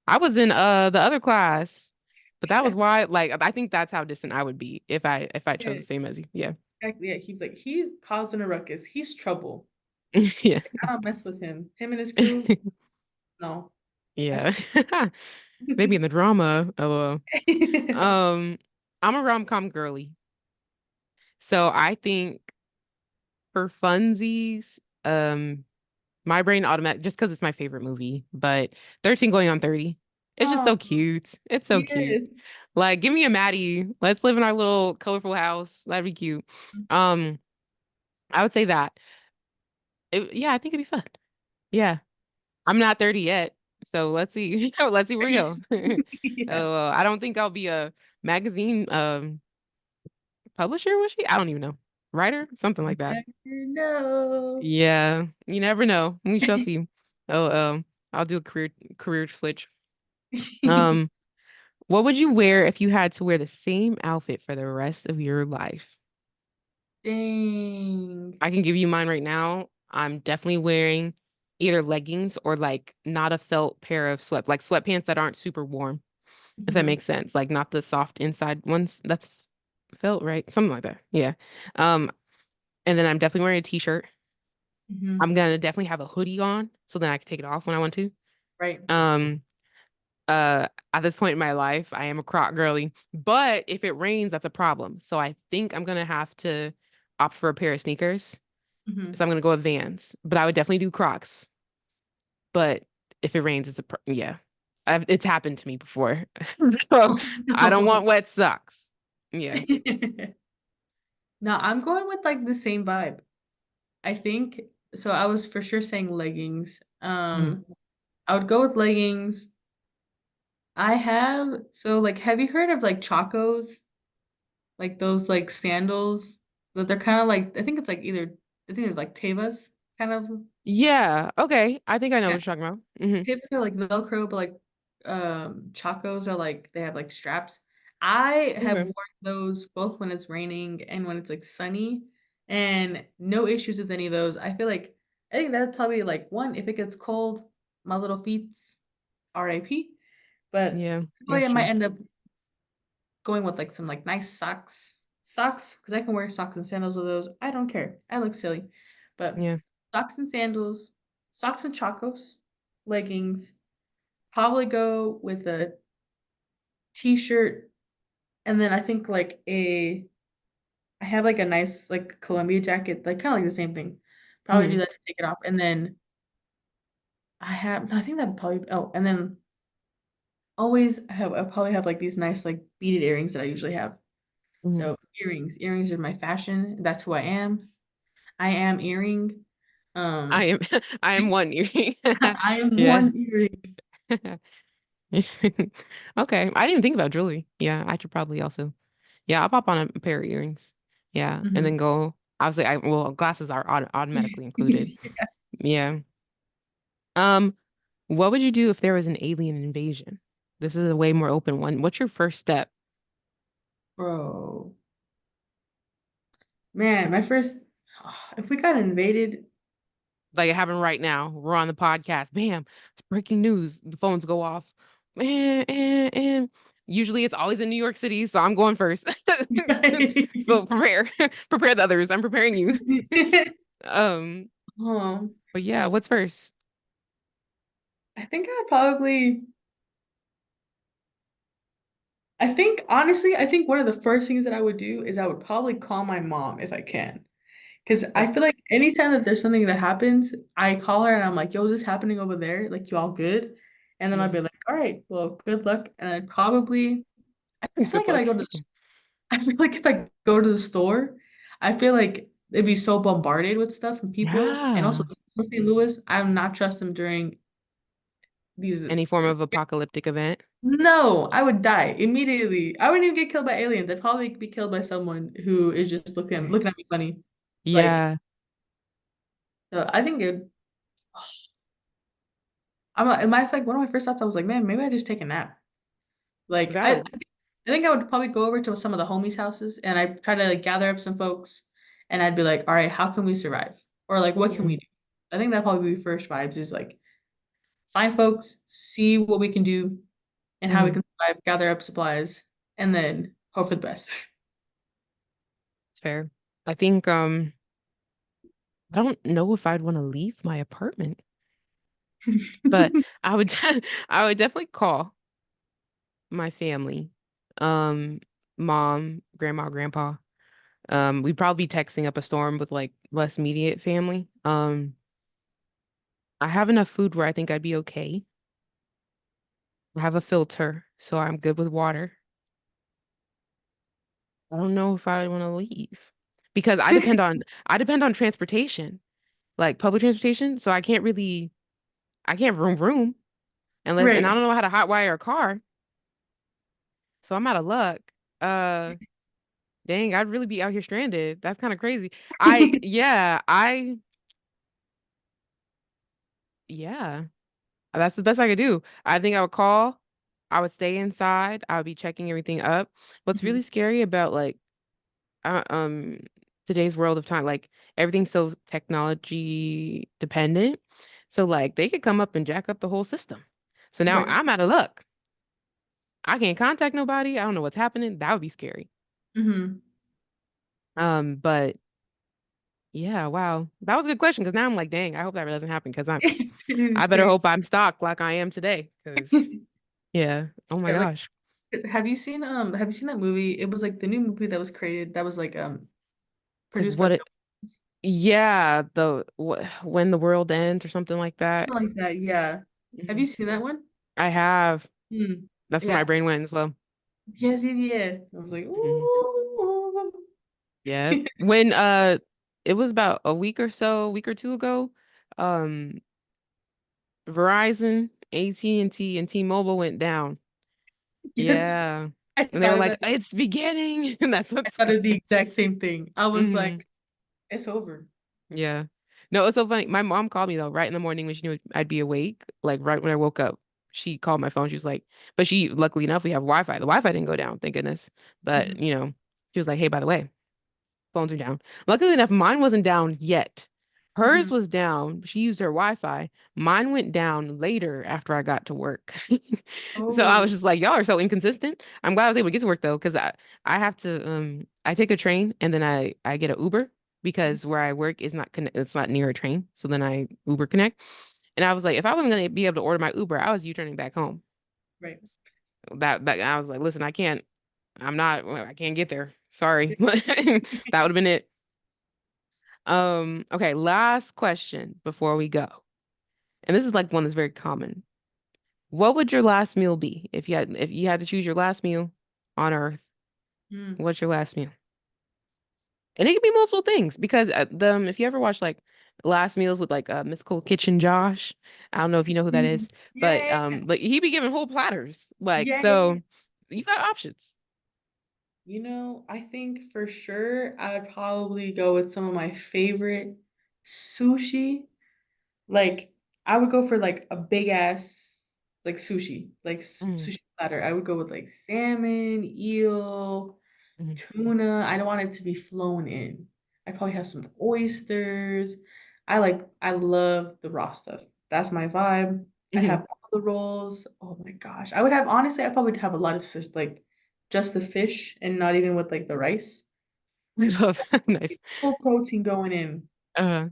[SPEAKER 1] I was in the other class. But that was why like I think that's how distant I would be if I chose
[SPEAKER 2] Yeah,
[SPEAKER 1] the same as you. Yeah.
[SPEAKER 2] exactly. Yeah, he's like he causing a ruckus. He's trouble.
[SPEAKER 1] Yeah.
[SPEAKER 2] I don't mess with him. Him and his crew. No, that's
[SPEAKER 1] Yeah. Maybe in the drama. Oh.
[SPEAKER 2] yeah.
[SPEAKER 1] I'm a rom-com girly. So I think for funsies, my brain automatic just because it's my favorite movie, but 13 going on 30. It's just
[SPEAKER 2] Oh,
[SPEAKER 1] so cute. It's so cute.
[SPEAKER 2] yes.
[SPEAKER 1] Like, give me a Maddie. Let's live in our little colorful house. That'd be cute. Um, I would say that. Yeah, I think it'd be fun. Yeah. I'm not 30 yet. So let's see. Let's see where we go.
[SPEAKER 2] Yeah.
[SPEAKER 1] Oh, I don't think I'll be a magazine publisher, was she? I don't even know. Writer? Something like that.
[SPEAKER 2] Never know.
[SPEAKER 1] Yeah, you never know. We shall see. Oh, I'll do a career switch. Um, what would you wear if you had to wear the same outfit for the rest of your life?
[SPEAKER 2] Dang.
[SPEAKER 1] I can give you mine right now. I'm definitely wearing either leggings or like not a felt pair of like sweatpants that aren't super warm. if that
[SPEAKER 2] Hmm.
[SPEAKER 1] makes sense. Like not the soft inside ones. That's felt right. Something like that. Yeah. Um, and then I'm definitely wearing a t-shirt.
[SPEAKER 2] Hmm.
[SPEAKER 1] I'm gonna definitely have a hoodie on so then I can take it off when I want to.
[SPEAKER 2] Right.
[SPEAKER 1] Um, at this point in my life, I am a croc girly, but if it rains, that's a problem. So I think I'm gonna have to opt for a pair of sneakers. So
[SPEAKER 2] Hmm.
[SPEAKER 1] I'm gonna go with Vans, but I would definitely do Crocs. But if it rains, yeah. It's happened to me before. So
[SPEAKER 2] Oh,
[SPEAKER 1] I don't
[SPEAKER 2] no.
[SPEAKER 1] want wet socks. Yeah.
[SPEAKER 2] No, I'm going with like the same vibe. I think so. I was for sure saying leggings.
[SPEAKER 1] Mm.
[SPEAKER 2] I would go with leggings. I have so like have you heard of like Chacos? Like those like sandals that they're kind of like I think it's like either I think they're like Tevas kind of.
[SPEAKER 1] Yeah. Okay. I think I know
[SPEAKER 2] Yeah.
[SPEAKER 1] what you're talking about. Hmm.
[SPEAKER 2] Tevas are like Velcro, but like Chacos are like they have like straps. I have
[SPEAKER 1] Okay.
[SPEAKER 2] worn those both when it's raining and when it's like sunny, and no issues with any of those. I think that's probably like one if it gets cold, my little feet's RIP. But
[SPEAKER 1] Yeah,
[SPEAKER 2] probably
[SPEAKER 1] that's
[SPEAKER 2] I might
[SPEAKER 1] true.
[SPEAKER 2] end up going with like some like nice socks because I can wear socks and sandals with those. I don't care. I look silly, but
[SPEAKER 1] Yeah.
[SPEAKER 2] socks and sandals, socks and chacos, leggings. Probably go with a t-shirt, and then I think like a I have like a nice like Columbia jacket, like kind of like the same thing. Probably do
[SPEAKER 1] Hmm.
[SPEAKER 2] that to take it off, and then I think that'd probably and then I probably have like these nice like beaded earrings that I usually have.
[SPEAKER 1] Hmm.
[SPEAKER 2] So earrings are my fashion. That's who I am. I am earring.
[SPEAKER 1] I
[SPEAKER 2] Um,
[SPEAKER 1] am I am one earring.
[SPEAKER 2] I am
[SPEAKER 1] Yeah.
[SPEAKER 2] one earring.
[SPEAKER 1] Okay. I didn't even think about jewelry. Yeah, I should probably also. Yeah, I'll pop on a pair of earrings. Yeah, and then
[SPEAKER 2] Mhm.
[SPEAKER 1] go. Obviously, glasses are automatically included.
[SPEAKER 2] Yeah,
[SPEAKER 1] Yeah. Um, what would you do if there was an alien invasion? This is a way more open one. What's your first step?
[SPEAKER 2] bro. Man, my first if we got invaded,
[SPEAKER 1] Like it happened right now. We're on the podcast. Bam, it's breaking news. The phones go off. And usually it's always in New York City, so I'm going first. So prepare the others. I'm preparing you. Um,
[SPEAKER 2] um,
[SPEAKER 1] but yeah, what's first?
[SPEAKER 2] I think I'd probably I think honestly, I think one of the first things that I would do is I would probably call my mom if I can. Because
[SPEAKER 1] Uh,
[SPEAKER 2] I feel like anytime that there's something that happens, I call her and I'm like, yo, is this happening over there? Like, you all good? And then I'll
[SPEAKER 1] yeah.
[SPEAKER 2] be like, all right, well, good luck. And I'd probably, I feel
[SPEAKER 1] Good
[SPEAKER 2] like if
[SPEAKER 1] luck.
[SPEAKER 2] I go to the, I feel like if I go to the store, I feel like it'd be so bombarded with stuff and people. And also,
[SPEAKER 1] Yeah.
[SPEAKER 2] St. Louis, I'm not trust them during these.
[SPEAKER 1] Any form of apocalyptic event.
[SPEAKER 2] No, I would die immediately. I wouldn't even get killed by aliens. I'd probably be killed by someone who is just
[SPEAKER 1] Fair.
[SPEAKER 2] looking at me funny. Like,
[SPEAKER 1] Yeah.
[SPEAKER 2] so I think it. I'm in my like one of my first thoughts. I was like, man, maybe I just take a nap. Like,
[SPEAKER 1] Valid.
[SPEAKER 2] I think I would probably go over to some of the homies' houses and I try to like gather up some folks, and I'd be like, all right, how can we survive? Or like, what can we
[SPEAKER 1] Mhm.
[SPEAKER 2] do? I think that probably be first vibes is like find folks, see what we can do and how we
[SPEAKER 1] Mhm.
[SPEAKER 2] can survive, gather up supplies, and then hope for the best.
[SPEAKER 1] It's fair. I think I don't know if I'd want to leave my apartment, but I would I would definitely call my family. Um, mom, grandma, grandpa. We'd probably be texting up a storm with like less immediate family. I have enough food where I think I'd be okay. I have a filter, so I'm good with water. I don't know if I would want to leave because I depend on transportation, like public transportation, so I can't room and I
[SPEAKER 2] Right.
[SPEAKER 1] don't know how to hotwire a car, so I'm out of luck. Uh Dang, I'd really be out here stranded. That's kind of crazy. Yeah, yeah, that's the best I could do. I think I would call, I would stay inside, I would be checking everything up. What's
[SPEAKER 2] Mhm.
[SPEAKER 1] really scary about like uh, um today's world of time, like everything's so technology dependent. So like they could come up and jack up the whole system. So now
[SPEAKER 2] Right.
[SPEAKER 1] I'm out of luck. I can't contact nobody. I don't know what's happening. That would be scary.
[SPEAKER 2] Hmm.
[SPEAKER 1] But yeah, wow. That was a good question because now I'm like, dang, I hope that doesn't happen because I better
[SPEAKER 2] Same.
[SPEAKER 1] hope I'm stocked like I am today. Because yeah. Oh my
[SPEAKER 2] Yeah, like
[SPEAKER 1] gosh.
[SPEAKER 2] have you seen that movie? It was like the new movie that was created that was like
[SPEAKER 1] Like
[SPEAKER 2] produced by
[SPEAKER 1] what
[SPEAKER 2] Bill
[SPEAKER 1] it
[SPEAKER 2] Gates.
[SPEAKER 1] yeah, when the world ends or something like that.
[SPEAKER 2] Something like that, yeah. Have
[SPEAKER 1] Mhm.
[SPEAKER 2] you seen that one?
[SPEAKER 1] I have.
[SPEAKER 2] Hmm.
[SPEAKER 1] That's where
[SPEAKER 2] Yeah.
[SPEAKER 1] my brain went as well.
[SPEAKER 2] Yes, yes, yeah. I was like,
[SPEAKER 1] Mhm.
[SPEAKER 2] ooh.
[SPEAKER 1] Yeah. When it was about a week or so, a week or two ago, um Verizon, AT&T, and T-Mobile went down.
[SPEAKER 2] Yes.
[SPEAKER 1] Yeah.
[SPEAKER 2] I
[SPEAKER 1] And they were
[SPEAKER 2] thought of
[SPEAKER 1] like,
[SPEAKER 2] that.
[SPEAKER 1] it's beginning. And that's
[SPEAKER 2] I
[SPEAKER 1] what's
[SPEAKER 2] thought of the exact same thing. I was
[SPEAKER 1] hmm
[SPEAKER 2] like, it's over.
[SPEAKER 1] Yeah. No, it's so funny. My mom called me though, right in the morning when she knew I'd be awake. Like right when I woke up, she called my phone. She was like, but she, luckily enough, we have Wi-Fi. The Wi-Fi didn't go down, thank goodness. But,
[SPEAKER 2] Mhm.
[SPEAKER 1] she was like, hey, by the way, phones are down. Luckily enough, mine wasn't down yet. Hers
[SPEAKER 2] Mhm.
[SPEAKER 1] was down. She used her Wi-Fi. Mine went down later after I got to work. So I
[SPEAKER 2] Oh.
[SPEAKER 1] was just like, y'all are so inconsistent. I'm glad I was able to get to work though, because I have to I take a train and then I get an Uber because where I work is not connect it's not near a train. So then I Uber connect. And I was like, if I wasn't gonna be able to order my Uber, I was U-turning back home.
[SPEAKER 2] Right.
[SPEAKER 1] That I was like, listen, I can't get there. Sorry. That would have been it. Okay, last question before we go. And this is like one that's very common. What would your last meal be if you had to choose your last meal on Earth?
[SPEAKER 2] Mm.
[SPEAKER 1] What's your last meal? And it could be multiple things because if you ever watch like Last Meals with like Mythical Kitchen Josh, I don't know if you know who that is, but
[SPEAKER 2] Yeah.
[SPEAKER 1] like he be giving whole platters. Like
[SPEAKER 2] Yeah.
[SPEAKER 1] so you got options.
[SPEAKER 2] I think for sure I would probably go with some of my favorite sushi. Like I would go for like a big ass like sushi, like
[SPEAKER 1] Mm,
[SPEAKER 2] sushi platter. I would go with like salmon, eel,
[SPEAKER 1] mm,
[SPEAKER 2] tuna. I don't want it to be flown in. I probably have some oysters. I love the raw stuff. That's my vibe. I'd have
[SPEAKER 1] mm.
[SPEAKER 2] all the rolls. Oh my gosh. I would have honestly, I probably would have a lot of like just the fish and not even with like the rice.
[SPEAKER 1] I love nice.
[SPEAKER 2] Full protein going in.
[SPEAKER 1] Uh,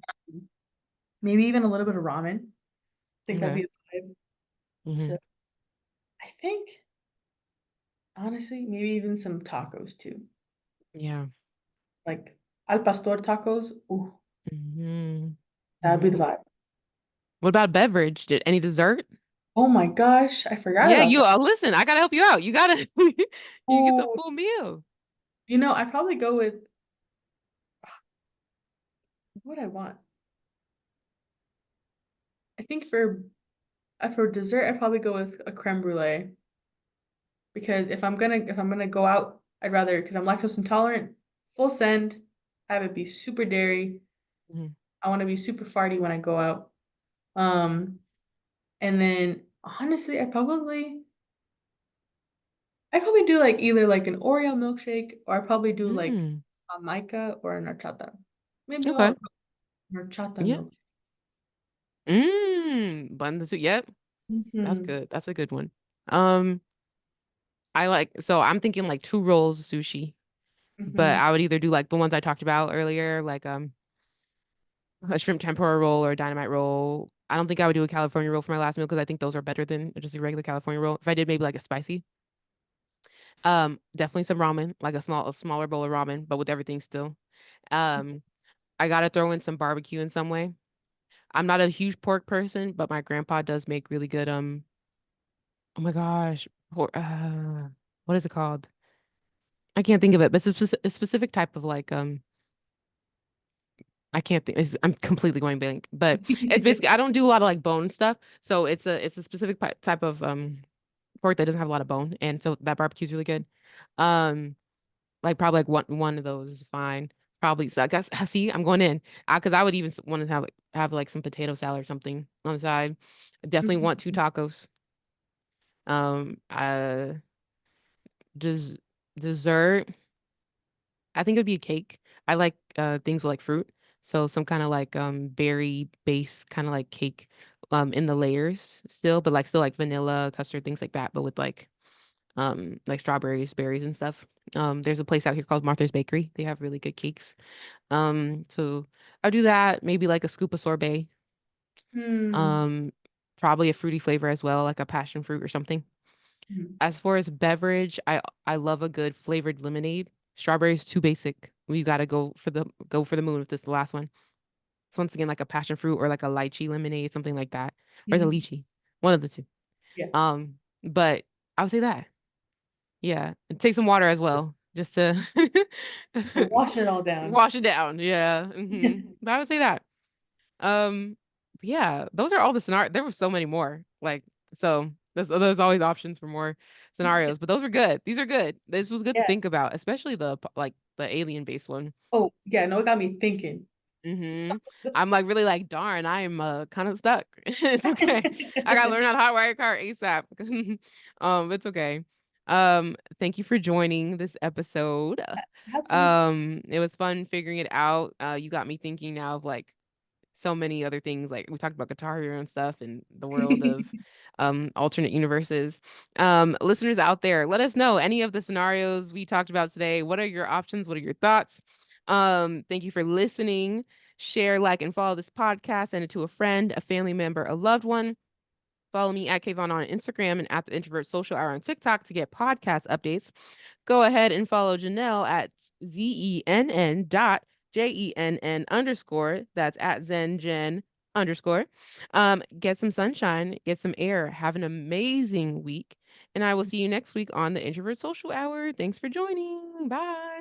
[SPEAKER 2] Maybe even a little bit of ramen. I think that'd
[SPEAKER 1] okay.
[SPEAKER 2] be a vibe.
[SPEAKER 1] Hmm.
[SPEAKER 2] So I think honestly, maybe even some tacos too.
[SPEAKER 1] Yeah.
[SPEAKER 2] Like al pastor tacos. Ooh,
[SPEAKER 1] Hmm.
[SPEAKER 2] that'd be
[SPEAKER 1] Hmm.
[SPEAKER 2] the vibe.
[SPEAKER 1] What about beverage? Did any dessert?
[SPEAKER 2] Oh my gosh, I forgot
[SPEAKER 1] Yeah,
[SPEAKER 2] about
[SPEAKER 1] you
[SPEAKER 2] that.
[SPEAKER 1] listen, I gotta help you out. You gotta you get the
[SPEAKER 2] Ooh,
[SPEAKER 1] full meal.
[SPEAKER 2] I'd probably go with what I want. I think for dessert, I'd probably go with a creme brulee because if I'm gonna go out, I'd rather because I'm lactose intolerant, full send, have it be super dairy.
[SPEAKER 1] Mhm.
[SPEAKER 2] I want to be super farty when I go out. Um, and then honestly, I probably do like either like an Oreo milkshake or I probably do like
[SPEAKER 1] Mm.
[SPEAKER 2] a mica or a horchata. Maybe
[SPEAKER 1] Okay.
[SPEAKER 2] more horchata
[SPEAKER 1] Yeah.
[SPEAKER 2] milk.
[SPEAKER 1] Bun the soup. Yep. That's
[SPEAKER 2] Hmm.
[SPEAKER 1] good. That's a good one. Um, so I'm thinking like two rolls of sushi, but
[SPEAKER 2] Hmm.
[SPEAKER 1] I would either do like the ones I talked about earlier, like a shrimp tempura roll or a dynamite roll. I don't think I would do a California roll for my last meal because I think those are better than just a regular California roll. If I did maybe like a spicy, definitely some ramen, like a smaller bowl of ramen, but with everything still. Um, I gotta throw in some barbecue in some way. I'm not a huge pork person, but my grandpa does make really good oh my gosh, what is it called? I can't think of it, but it's a specific type of like I can't think. I'm completely going blank, but it's basically I don't do a lot of like bone stuff, so it's a specific type of pork that doesn't have a lot of bone, and so that barbecue is really good. Um, like probably like one of those is fine. Probably so I guess see I'm going in because I would even want to have like some potato salad or something on the side. I definitely want two tacos. Uh, des dessert. I think it would be a cake. I like things with like fruit. So some kind of like berry base kind of like cake in the layers still, but like still like vanilla, custard, things like that, but with like like strawberries, berries, and stuff. There's a place out here called Martha's Bakery. They have really good cakes. So I do that. Maybe like a scoop of sorbet.
[SPEAKER 2] Hmm.
[SPEAKER 1] Um, Probably a fruity flavor as well, like a passion fruit or something. As far as beverage, I love a good flavored lemonade. Strawberries too basic. You gotta go for the moon if this is the last one. So once again, like a passion fruit or like a lychee lemonade, something like that. Or is it
[SPEAKER 2] Mhm.
[SPEAKER 1] lychee? One of the two.
[SPEAKER 2] Yeah.
[SPEAKER 1] But I would say that. Yeah. And take some water as well, just to
[SPEAKER 2] So wash it all down.
[SPEAKER 1] wash it down. Yeah. But I would say that. Um, yeah, those are all the scenarios. There were so many more. Like, so there's always options for more scenarios, but those are good. These are good. This was good to
[SPEAKER 2] Yeah.
[SPEAKER 1] think about, especially like the alien based one.
[SPEAKER 2] Oh, yeah. No, it got me thinking.
[SPEAKER 1] hmm I'm like really like, darn, I'm kind of stuck. It's okay. I gotta learn how to hotwire a car ASAP. It's okay. Thank you for joining this episode.
[SPEAKER 2] Absolutely.
[SPEAKER 1] It was fun figuring it out. You got me thinking now of like so many other things. Like we talked about Guitar Hero and stuff and the world of alternate universes. Listeners out there, let us know any of the scenarios we talked about today. What are your options? What are your thoughts? Thank you for listening. Share, like, and follow this podcast. Send it to a friend, a family member, a loved one. Follow me at KaVonna on Instagram and at the Introvert Social Hour on TikTok to get podcast updates. Go ahead and follow Jennell at ZENN dot JENN underscore. That's at ZenJen underscore. Get some sunshine, get some air, have an amazing week. And I will see you next week on the Introvert Social Hour. Thanks for joining. Bye.